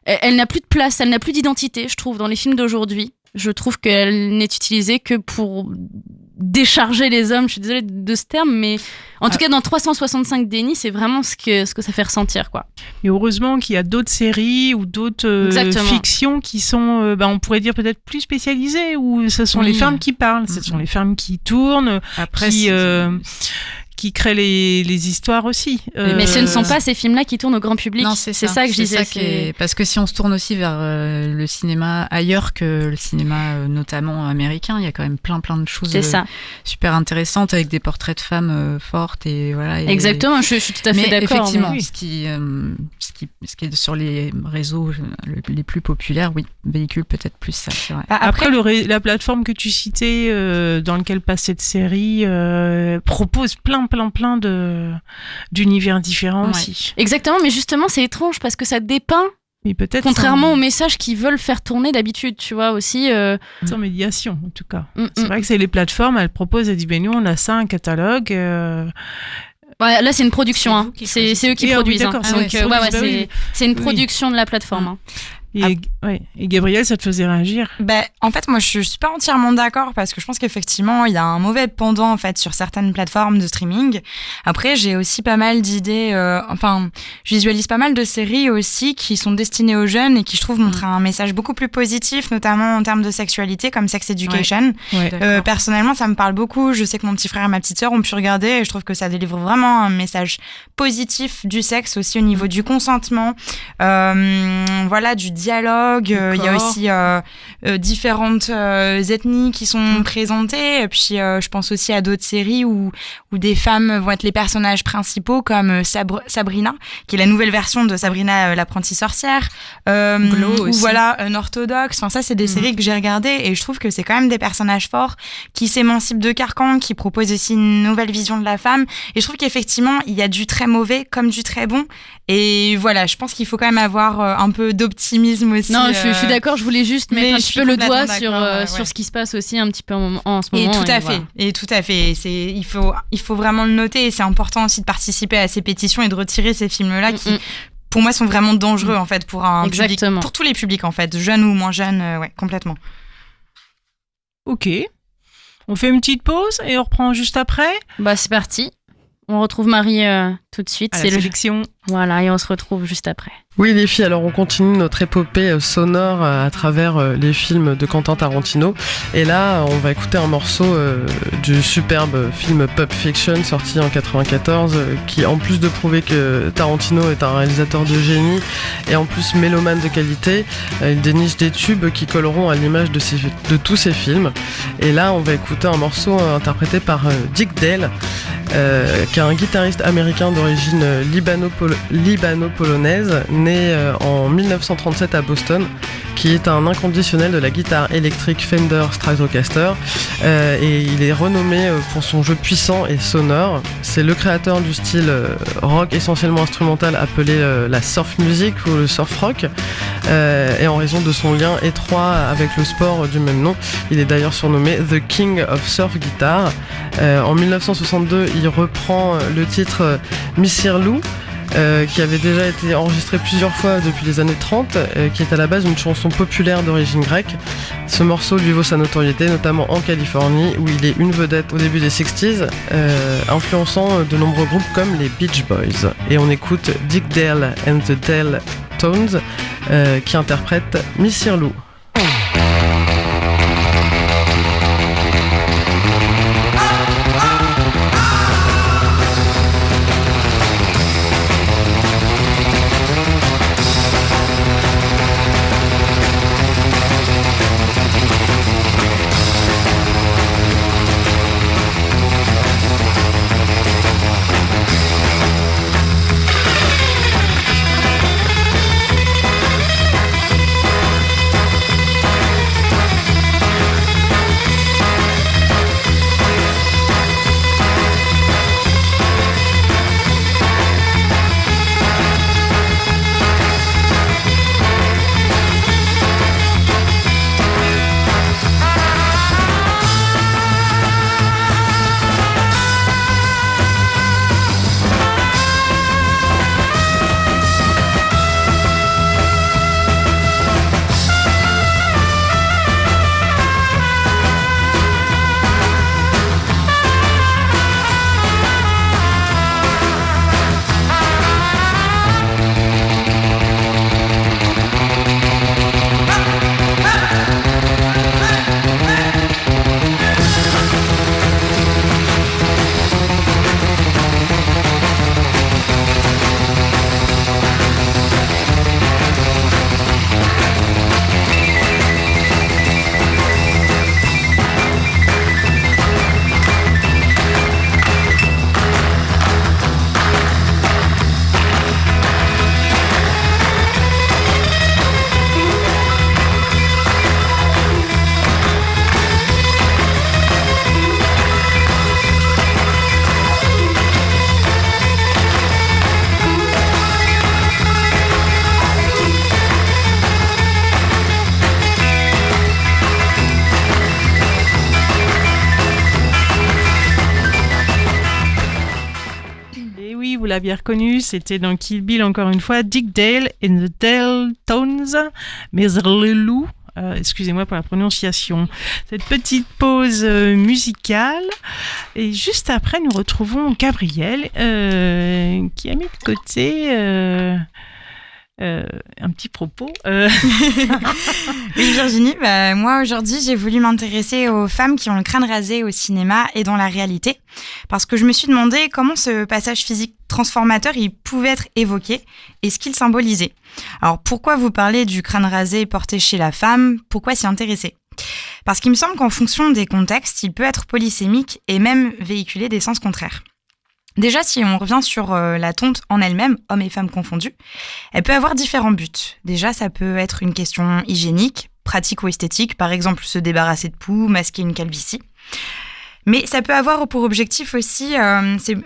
elle n'a plus de place, elle n'a plus d'identité, je trouve, dans les films d'aujourd'hui. Je trouve qu'elle n'est utilisée que pour décharger les hommes. Je suis désolée de ce terme, mais en tout cas, dans 365 dénis, c'est vraiment ce que ça fait ressentir, quoi. Et heureusement qu'il y a d'autres séries ou d'autres fictions qui sont, on pourrait dire peut-être plus spécialisées, où ce sont les femmes qui parlent, ce sont les femmes qui tournent, après, qui créent les histoires aussi. Mais ce ne sont pas ces films-là qui tournent au grand public. Non, c'est ça que je disais. Parce que si on se tourne aussi vers le cinéma ailleurs que le cinéma notamment américain, il y a quand même plein de choses super intéressantes avec des portraits de femmes fortes et voilà. Exactement, je suis tout à fait d'accord. Effectivement, ce qui est sur les réseaux les plus populaires, véhicule peut-être plus ça. C'est vrai. Après la plateforme que tu citais, dans laquelle passe cette série, propose plein d'univers différents aussi. Exactement, mais justement, c'est étrange parce que ça dépeint, mais peut-être contrairement aux messages qu'ils veulent faire tourner d'habitude, tu vois, aussi. Sans médiation, en tout cas. C'est vrai que c'est les plateformes, elles proposent, elles disent, nous, on a ça, un catalogue. Ouais, là, c'est une production. C'est eux qui produisent. D'accord, c'est une production de la plateforme. Et Gabrielle, ça te faisait réagir? En fait, moi, je suis pas entièrement d'accord parce que je pense qu'effectivement, il y a un mauvais pendant en fait sur certaines plateformes de streaming. Après, j'ai aussi pas mal d'idées. Je visualise pas mal de séries aussi qui sont destinées aux jeunes et qui, je trouve, montrent un message beaucoup plus positif, notamment en termes de sexualité, comme Sex Education. Personnellement, ça me parle beaucoup. Je sais que mon petit frère et ma petite sœur ont pu regarder et je trouve que ça délivre vraiment un message positif du sexe aussi au niveau du consentement, du dialogue. Il y a aussi différentes ethnies qui sont présentées. Et puis, je pense aussi à d'autres séries où des femmes vont être les personnages principaux, comme Sabrina, qui est la nouvelle version de Sabrina l'apprentie sorcière. Glow aussi. Ou Unorthodox. Ça, c'est des séries que j'ai regardées et je trouve que c'est quand même des personnages forts qui s'émancipent de carcan, qui proposent aussi une nouvelle vision de la femme. Et je trouve qu'effectivement, il y a du très mauvais comme du très bon. Et voilà, je pense qu'il faut quand même avoir un peu d'optimisme aussi. Non, je suis d'accord, je voulais juste mettre un petit peu le doigt sur ce qui se passe aussi un petit peu en ce moment. Et tout à fait. Il faut vraiment le noter et c'est important aussi de participer à ces pétitions et de retirer ces films-là qui, pour moi, sont vraiment dangereux en fait pour un public, pour tous les publics en fait, jeunes ou moins jeunes, complètement. Ok. On fait une petite pause et on reprend juste après. C'est parti. On retrouve Marie tout de suite. À la sélection. Voilà, et on se retrouve juste après. Oui, les filles, alors on continue notre épopée sonore à travers les films de Quentin Tarantino. Et là, on va écouter un morceau du superbe film Pulp Fiction, sorti en 94, qui, en plus de prouver que Tarantino est un réalisateur de génie et en plus mélomane de qualité, il déniche des tubes qui colleront à l'image de tous ses films. Et là, on va écouter un morceau interprété par Dick Dale. qui est un guitariste américain d'origine libano-polonaise, né en 1937 à Boston, qui est un inconditionnel de la guitare électrique Fender Stratocaster, et il est renommé pour son jeu puissant et sonore. C'est le créateur du style rock essentiellement instrumental appelé la surf music ou le surf rock, et en raison de son lien étroit avec le sport du même nom, il est d'ailleurs surnommé The King of Surf Guitar. En 1962, il reprend le titre Missir Lou, qui avait déjà été enregistré plusieurs fois depuis les années 30, qui est à la base une chanson populaire d'origine grecque. Ce morceau lui vaut sa notoriété, notamment en Californie, où il est une vedette au début des 60s, influençant de nombreux groupes comme les Beach Boys. Et on écoute Dick Dale and the Dale Tones, qui interprète Missir Lou. Vous l'aviez reconnu, c'était dans Kill Bill encore une fois, Dick Dale and the Dale Tones, Mizrlulu. Excusez-moi pour la prononciation. Cette petite pause musicale. Et juste après, nous retrouvons Gabrielle qui a mis de côté un petit propos. Oui, Virginie, moi aujourd'hui j'ai voulu m'intéresser aux femmes qui ont le crâne rasé au cinéma et dans la réalité, parce que je me suis demandé comment ce passage physique transformateur il pouvait être évoqué et ce qu'il symbolisait. Alors pourquoi vous parlez du crâne rasé porté chez la femme ? Pourquoi s'y intéresser ? Parce qu'il me semble qu'en fonction des contextes, il peut être polysémique et même véhiculer des sens contraires. Déjà, si on revient sur la tonte en elle-même, hommes et femmes confondus, elle peut avoir différents buts. Déjà, ça peut être une question hygiénique, pratique ou esthétique, par exemple se débarrasser de poux, masquer une calvitie. Mais ça peut avoir pour objectif aussi,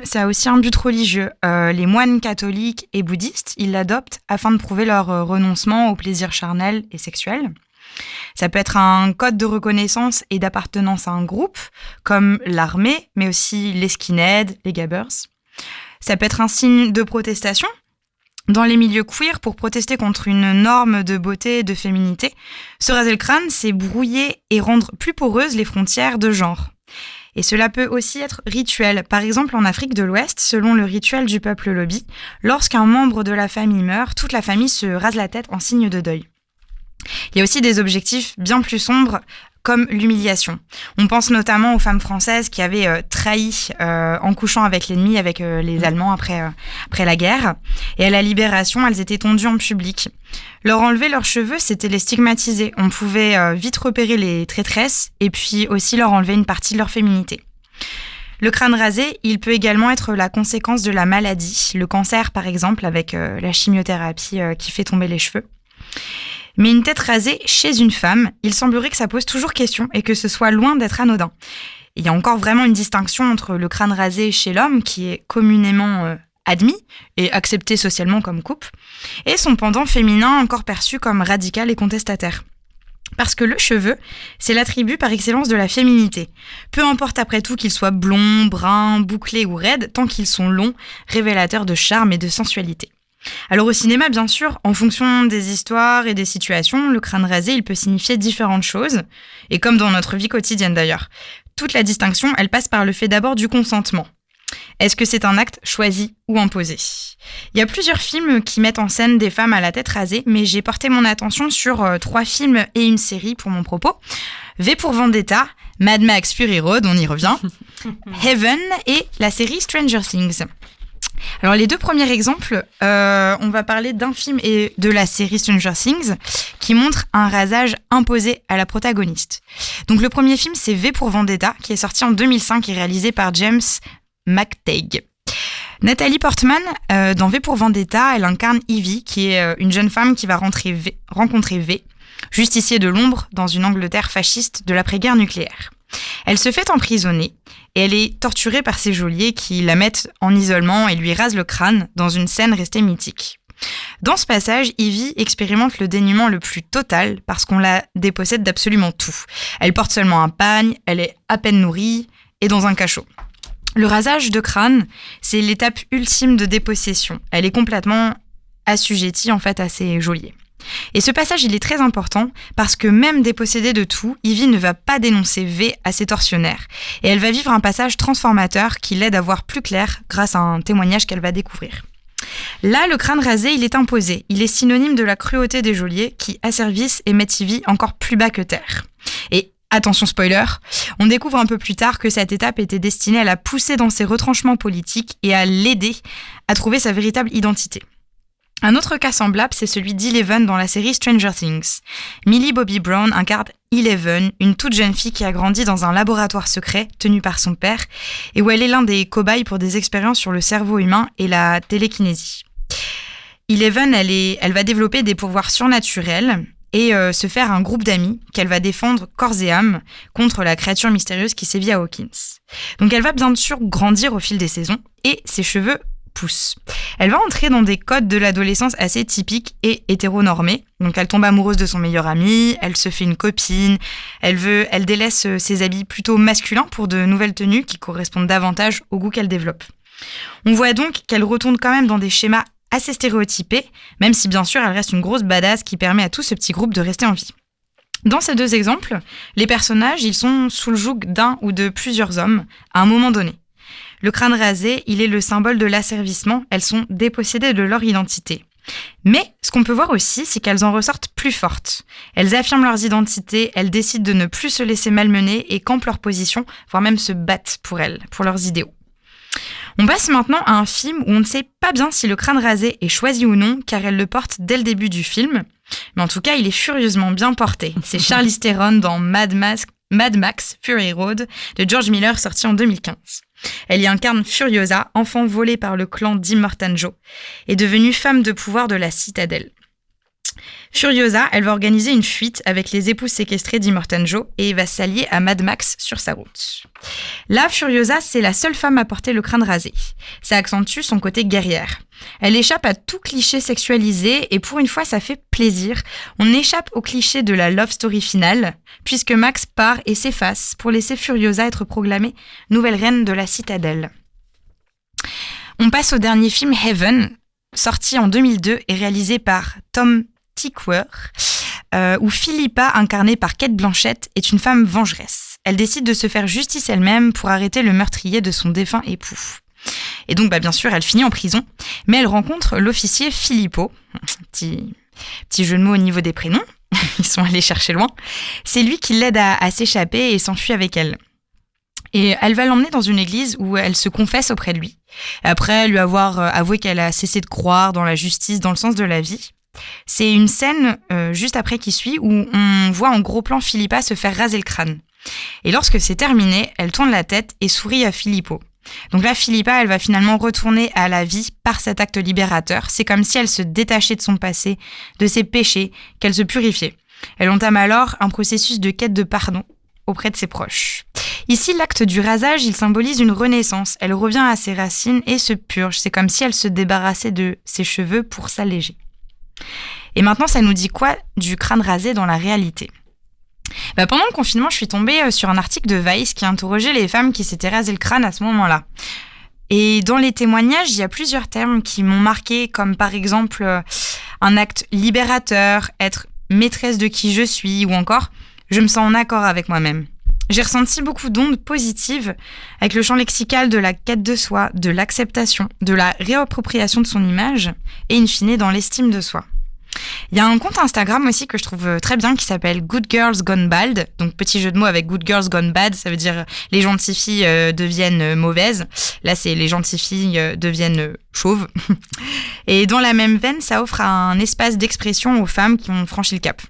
ça a aussi un but religieux. Les moines catholiques et bouddhistes, ils l'adoptent afin de prouver leur renoncement au plaisir charnel et sexuel. Ça peut être un code de reconnaissance et d'appartenance à un groupe, comme l'armée, mais aussi les skinheads, les gabbers. Ça peut être un signe de protestation dans les milieux queer pour protester contre une norme de beauté et de féminité. Se raser le crâne, c'est brouiller et rendre plus poreuses les frontières de genre. Et cela peut aussi être rituel. Par exemple, en Afrique de l'Ouest, selon le rituel du peuple Lobi, lorsqu'un membre de la famille meurt, toute la famille se rase la tête en signe de deuil. Il y a aussi des objectifs bien plus sombres, comme l'humiliation. On pense notamment aux femmes françaises qui avaient trahi en couchant avec l'ennemi, avec les Allemands après la guerre. Et à la libération, elles étaient tondues en public. Leur enlever leurs cheveux, c'était les stigmatiser. On pouvait vite repérer les traîtresses et puis aussi leur enlever une partie de leur féminité. Le crâne rasé, il peut également être la conséquence de la maladie, le cancer par exemple, avec la chimiothérapie qui fait tomber les cheveux. Mais une tête rasée chez une femme, il semblerait que ça pose toujours question et que ce soit loin d'être anodin. Il y a encore vraiment une distinction entre le crâne rasé chez l'homme, qui est communément admis et accepté socialement comme coupe, et son pendant féminin encore perçu comme radical et contestataire. Parce que le cheveu, c'est l'attribut par excellence de la féminité. Peu importe après tout qu'ils soient blonds, bruns, bouclés ou raides, tant qu'ils sont longs, révélateurs de charme et de sensualité. Alors au cinéma, bien sûr, en fonction des histoires et des situations, le crâne rasé, il peut signifier différentes choses, et comme dans notre vie quotidienne d'ailleurs. Toute la distinction, elle passe par le fait d'abord du consentement. Est-ce que c'est un acte choisi ou imposé ? Il y a plusieurs films qui mettent en scène des femmes à la tête rasée, mais j'ai porté mon attention sur 3 films et une série pour mon propos. V pour Vendetta, Mad Max Fury Road, on y revient, Heaven et la série Stranger Things. Alors les 2 premiers exemples, on va parler d'un film et de la série Stranger Things qui montre un rasage imposé à la protagoniste. Donc le premier film, c'est V pour Vendetta, qui est sorti en 2005 et réalisé par James McTeigue. Nathalie Portman, dans V pour Vendetta, elle incarne Evie, qui est une jeune femme qui va rencontrer V, justicier de l'ombre dans une Angleterre fasciste de l'après-guerre nucléaire. Elle se fait emprisonner et elle est torturée par ses geôliers qui la mettent en isolement et lui rasent le crâne dans une scène restée mythique. Dans ce passage, Evie expérimente le dénuement le plus total parce qu'on la dépossède d'absolument tout. Elle porte seulement un pagne, elle est à peine nourrie et dans un cachot. Le rasage de crâne, c'est l'étape ultime de dépossession. Elle est complètement assujettie en fait à ses geôliers. Et ce passage, il est très important parce que même dépossédée de tout, Evie ne va pas dénoncer V à ses tortionnaires. Et elle va vivre un passage transformateur qui l'aide à voir plus clair grâce à un témoignage qu'elle va découvrir. Là, le crâne rasé, il est imposé. Il est synonyme de la cruauté des geôliers qui asservissent et mettent Evie encore plus bas que terre. Et attention spoiler, on découvre un peu plus tard que cette étape était destinée à la pousser dans ses retranchements politiques et à l'aider à trouver sa véritable identité. Un autre cas semblable, c'est celui d'Eleven dans la série Stranger Things. Millie Bobby Brown incarne Eleven, une toute jeune fille qui a grandi dans un laboratoire secret tenu par son père et où elle est l'un des cobayes pour des expériences sur le cerveau humain et la télékinésie. Eleven, elle va développer des pouvoirs surnaturels et se faire un groupe d'amis qu'elle va défendre corps et âme contre la créature mystérieuse qui sévit à Hawkins. Donc elle va bien sûr grandir au fil des saisons et ses cheveux poussent. Elle va entrer dans des codes de l'adolescence assez typiques et hétéronormés. Donc elle tombe amoureuse de son meilleur ami, elle se fait une copine, elle délaisse ses habits plutôt masculins pour de nouvelles tenues qui correspondent davantage au goût qu'elle développe. On voit donc qu'elle retourne quand même dans des schémas assez stéréotypée, même si bien sûr elle reste une grosse badass qui permet à tout ce petit groupe de rester en vie. Dans ces 2 exemples, les personnages, ils sont sous le joug d'un ou de plusieurs hommes à un moment donné. Le crâne rasé, il est le symbole de l'asservissement, elles sont dépossédées de leur identité. Mais ce qu'on peut voir aussi, c'est qu'elles en ressortent plus fortes. Elles affirment leurs identités, elles décident de ne plus se laisser malmener et campent leur position, voire même se battent pour elles, pour leurs idéaux. On passe maintenant à un film où on ne sait pas bien si le crâne rasé est choisi ou non, car elle le porte dès le début du film. Mais en tout cas, il est furieusement bien porté. C'est Charlize Theron dans Mad Max Fury Road de George Miller, sorti en 2015. Elle y incarne Furiosa, enfant volée par le clan d'Immortanjo, et devenue femme de pouvoir de la Citadelle. Furiosa, elle va organiser une fuite avec les épouses séquestrées d'Immortanjo et va s'allier à Mad Max sur sa route. Là, Furiosa, c'est la seule femme à porter le crâne rasé. Ça accentue son côté guerrière. Elle échappe à tout cliché sexualisé et pour une fois, ça fait plaisir. On échappe au cliché de la love story finale, puisque Max part et s'efface pour laisser Furiosa être proclamée nouvelle reine de la Citadelle. On passe au dernier film Heaven, sorti en 2002 et réalisé par Tom Tykwer, où Philippa, incarnée par Cate Blanchett, est une femme vengeresse. Elle décide de se faire justice elle-même pour arrêter le meurtrier de son défunt époux. Et donc, bien sûr, elle finit en prison, mais elle rencontre l'officier Filippo. Petit jeu de mots au niveau des prénoms, ils sont allés chercher loin. C'est lui qui l'aide à s'échapper et s'enfuit avec elle. Et elle va l'emmener dans une église où elle se confesse auprès de lui. Après lui avoir avoué qu'elle a cessé de croire dans la justice, dans le sens de la vie. C'est une scène juste après qui suit où on voit en gros plan Philippa se faire raser le crâne. Et lorsque c'est terminé, elle tourne la tête et sourit à Filippo. Donc là, Philippa, elle va finalement retourner à la vie par cet acte libérateur. C'est comme si elle se détachait de son passé, de ses péchés, qu'elle se purifiait. Elle entame alors un processus de quête de pardon auprès de ses proches. Ici, l'acte du rasage, il symbolise une renaissance. Elle revient à ses racines et se purge. C'est comme si elle se débarrassait de ses cheveux pour s'alléger. Et maintenant, ça nous dit quoi du crâne rasé dans la réalité ? Pendant le confinement, je suis tombée sur un article de Vice qui interrogeait les femmes qui s'étaient rasé le crâne à ce moment-là. Et dans les témoignages, il y a plusieurs termes qui m'ont marqué, comme par exemple un acte libérateur, être maîtresse de qui je suis, ou encore je me sens en accord avec moi-même. J'ai ressenti beaucoup d'ondes positives avec le champ lexical de la quête de soi, de l'acceptation, de la réappropriation de son image et in fine dans l'estime de soi. Il y a un compte Instagram aussi que je trouve très bien qui s'appelle Good Girls Gone Bald. Donc petit jeu de mots avec Good Girls Gone Bad, ça veut dire les gentilles filles deviennent mauvaises. Là c'est les gentilles filles deviennent chauves. Et dans la même veine, ça offre un espace d'expression aux femmes qui ont franchi le cap.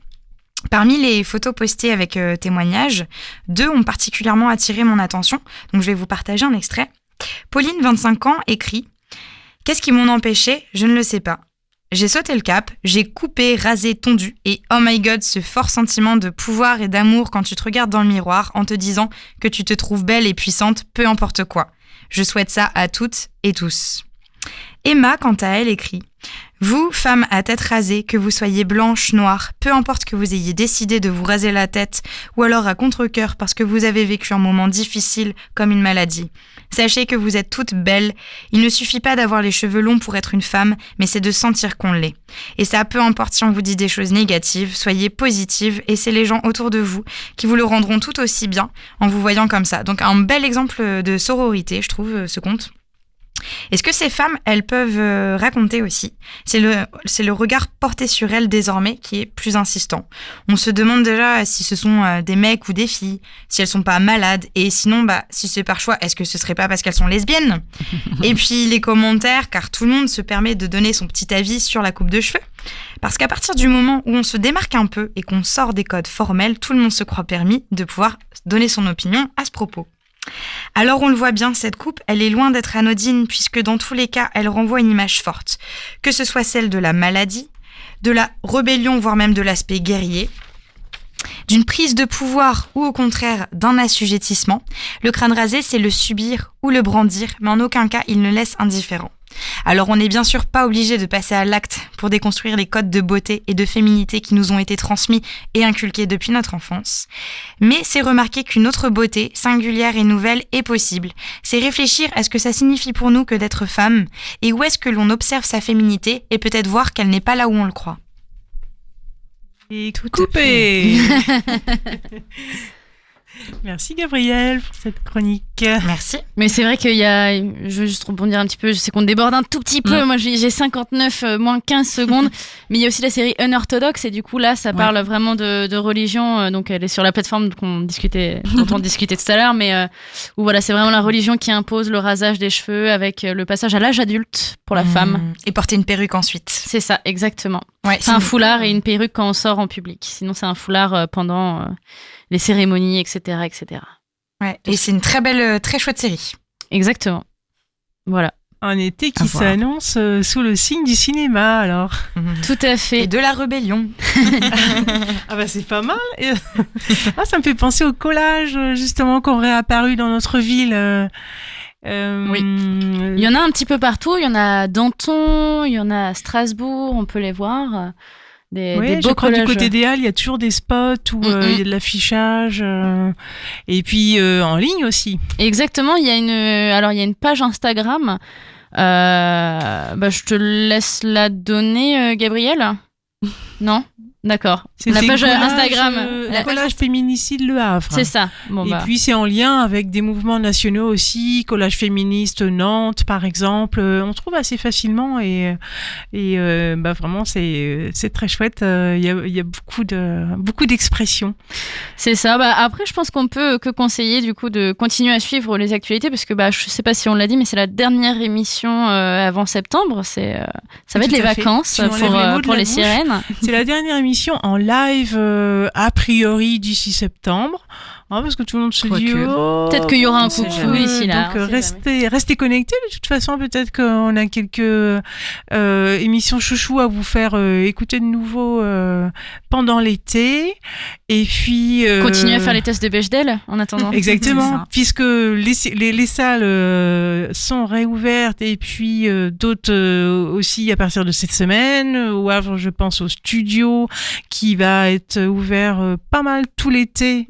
Parmi les photos postées avec témoignages, 2 ont particulièrement attiré mon attention. Donc je vais vous partager un extrait. Pauline, 25 ans, écrit « Qu'est-ce qui m'en empêchait ? Je ne le sais pas. J'ai sauté le cap, j'ai coupé, rasé, tondu et oh my god, ce fort sentiment de pouvoir et d'amour quand tu te regardes dans le miroir en te disant que tu te trouves belle et puissante, peu importe quoi. Je souhaite ça à toutes et tous. » Emma, quant à elle, écrit « Vous, femmes à tête rasée, que vous soyez blanche, noire, peu importe que vous ayez décidé de vous raser la tête ou alors à contre-cœur parce que vous avez vécu un moment difficile comme une maladie. Sachez que vous êtes toutes belles. Il ne suffit pas d'avoir les cheveux longs pour être une femme, mais c'est de sentir qu'on l'est. Et ça, peu importe si on vous dit des choses négatives, soyez positive et c'est les gens autour de vous qui vous le rendront tout aussi bien en vous voyant comme ça. » Donc un bel exemple de sororité, je trouve, ce conte. Et ce que ces femmes, elles peuvent raconter aussi, c'est le regard porté sur elles désormais qui est plus insistant. On se demande déjà si ce sont des mecs ou des filles, si elles sont pas malades, et sinon, si c'est par choix, est-ce que ce serait pas parce qu'elles sont lesbiennes ? Et puis les commentaires, car tout le monde se permet de donner son petit avis sur la coupe de cheveux. Parce qu'à partir du moment où on se démarque un peu et qu'on sort des codes formels, tout le monde se croit permis de pouvoir donner son opinion à ce propos. Alors on le voit bien, cette coupe, elle est loin d'être anodine puisque dans tous les cas, elle renvoie une image forte. Que ce soit celle de la maladie, de la rébellion, voire même de l'aspect guerrier, d'une prise de pouvoir ou au contraire d'un assujettissement, le crâne rasé, c'est le subir ou le brandir, mais en aucun cas, il ne laisse indifférent. Alors on n'est bien sûr pas obligé de passer à l'acte pour déconstruire les codes de beauté et de féminité qui nous ont été transmis et inculqués depuis notre enfance. Mais c'est remarquer qu'une autre beauté, singulière et nouvelle, est possible. C'est réfléchir à ce que ça signifie pour nous que d'être femme et où est-ce que l'on observe sa féminité et peut-être voir qu'elle n'est pas là où on le croit. Et coupé. Merci Gabrielle pour cette chronique. Merci. Mais c'est vrai qu'il y a, je veux juste rebondir un petit peu, je sais qu'on déborde un tout petit peu, moi j'ai 59 moins 15 secondes, mais il y a aussi la série Unorthodox et du coup là ça parle vraiment de religion, donc elle est sur la plateforme dont on discutait tout à l'heure, mais où voilà, c'est vraiment la religion qui impose le rasage des cheveux avec le passage à l'âge adulte pour la femme. Et porter une perruque ensuite. C'est ça, exactement. Ouais, c'est un foulard et une perruque quand on sort en public, sinon c'est un foulard pendant les cérémonies, etc., etc. Ouais, et c'est une très belle, très chouette série. Exactement. Voilà. Un été qui s'annonce sous le signe du cinéma, alors. Tout à fait. Et de la rébellion. Ah bah c'est pas mal. Ça me fait penser au collage, justement, qu'on réapparu dans notre ville. Oui. Il y en a un petit peu partout. Il y en a à Danton, il y en a à Strasbourg, on peut les voir. Des beaux collages. Du côté des Halles, il y a toujours des spots où il y a de l'affichage. Et puis en ligne aussi. Exactement. Il y a une page Instagram. Je te laisse la donner, Gabrielle. Non ? D'accord. C'était la page Instagram. Le collage féminicide Le Havre. C'est ça. Puis c'est en lien avec des mouvements nationaux aussi, collage féministe Nantes par exemple. On trouve assez facilement et vraiment c'est très chouette. Il y a beaucoup d'expressions. C'est ça. Après je pense qu'on peut que conseiller du coup de continuer à suivre les actualités parce que je sais pas si on l'a dit mais c'est la dernière émission avant septembre. Ça va être les vacances pour les sirènes. C'est la dernière émission en live a priori du 6 septembre. Parce que tout le monde se Quoique. dit Peut-être qu'il y aura un coucou coucou ici, là, Donc on sait restez connectés. De toute façon, peut-être qu'on a quelques émissions chouchou à vous faire écouter de nouveau pendant l'été. Et puis Continuez à faire les tests de Bechdel en attendant. Exactement, C'est ça. puisque les salles sont réouvertes et puis d'autres aussi à partir de cette semaine. Ou alors, je pense au studio qui va être ouvert pas mal tout l'été,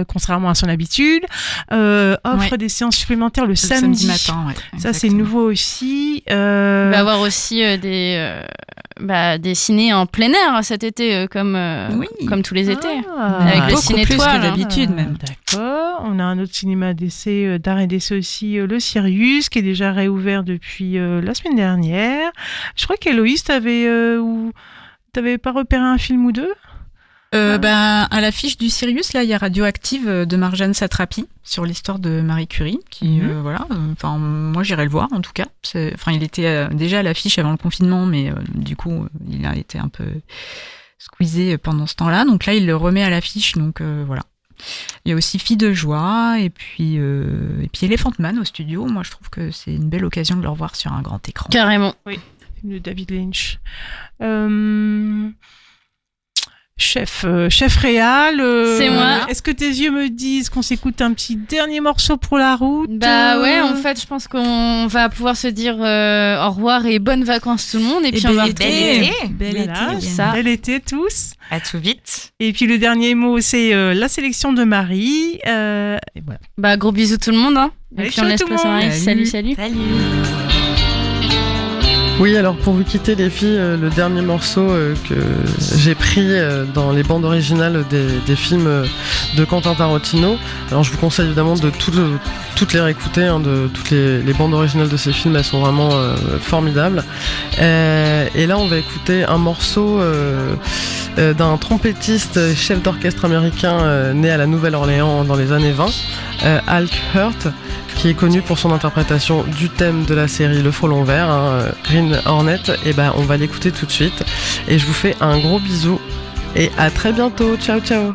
contrairement à son habitude. Offre des séances supplémentaires le samedi matin. Ouais, ça, c'est exactement. nouveau aussi. Il va y avoir aussi des ciné en plein air cet été, comme tous les étés. Avec le Beaucoup ciné plus étoile, que hein. d'habitude même. D'accord. On a un autre cinéma d'essai, d'art et d'essai aussi, le Sirius, qui est déjà réouvert depuis la semaine dernière. Je crois qu'Héloïse, t'avais pas repéré un film ou deux? À l'affiche du Sirius, là, il y a Radioactive de Marjane Satrapi sur l'histoire de Marie Curie, qui, moi, j'irai le voir, en tout cas. Il était déjà à l'affiche avant le confinement, mais du coup, il a été un peu squeezé pendant ce temps-là. Donc là, il le remet à l'affiche, donc voilà. Il y a aussi Fille de joie, et puis Elephant Man au studio. Moi, je trouve que c'est une belle occasion de le revoir sur un grand écran. Carrément. Oui, film de David Lynch. Chef réal. C'est moi. Est-ce que tes yeux me disent qu'on s'écoute un petit dernier morceau pour la route? Bah ouais, en fait, je pense qu'on va pouvoir se dire au revoir et bonnes vacances tout le monde. Et puis on va Bel été. ça. Bel été tous. À tout vite. Et puis le dernier mot, c'est la sélection de Marie. Et voilà. Bah gros bisous tout le monde. Hein. Et Allez, puis on ciao laisse tout le place à monde. Marie. Salut. Salut. Oui, alors pour vous quitter les filles, le dernier morceau que j'ai pris dans les bandes originales des films de Quentin Tarantino. Alors je vous conseille évidemment de toutes les réécouter, hein, de toutes les bandes originales de ces films, elles sont vraiment formidables. Et là on va écouter un morceau d'un trompettiste chef d'orchestre américain né à la Nouvelle-Orléans dans les années 20, Al Hurt, qui est connu pour son interprétation du thème de la série Le Frelon Vert, hein, Green Hornet. Et on va l'écouter tout de suite. Et je vous fais un gros bisou et à très bientôt. Ciao ciao.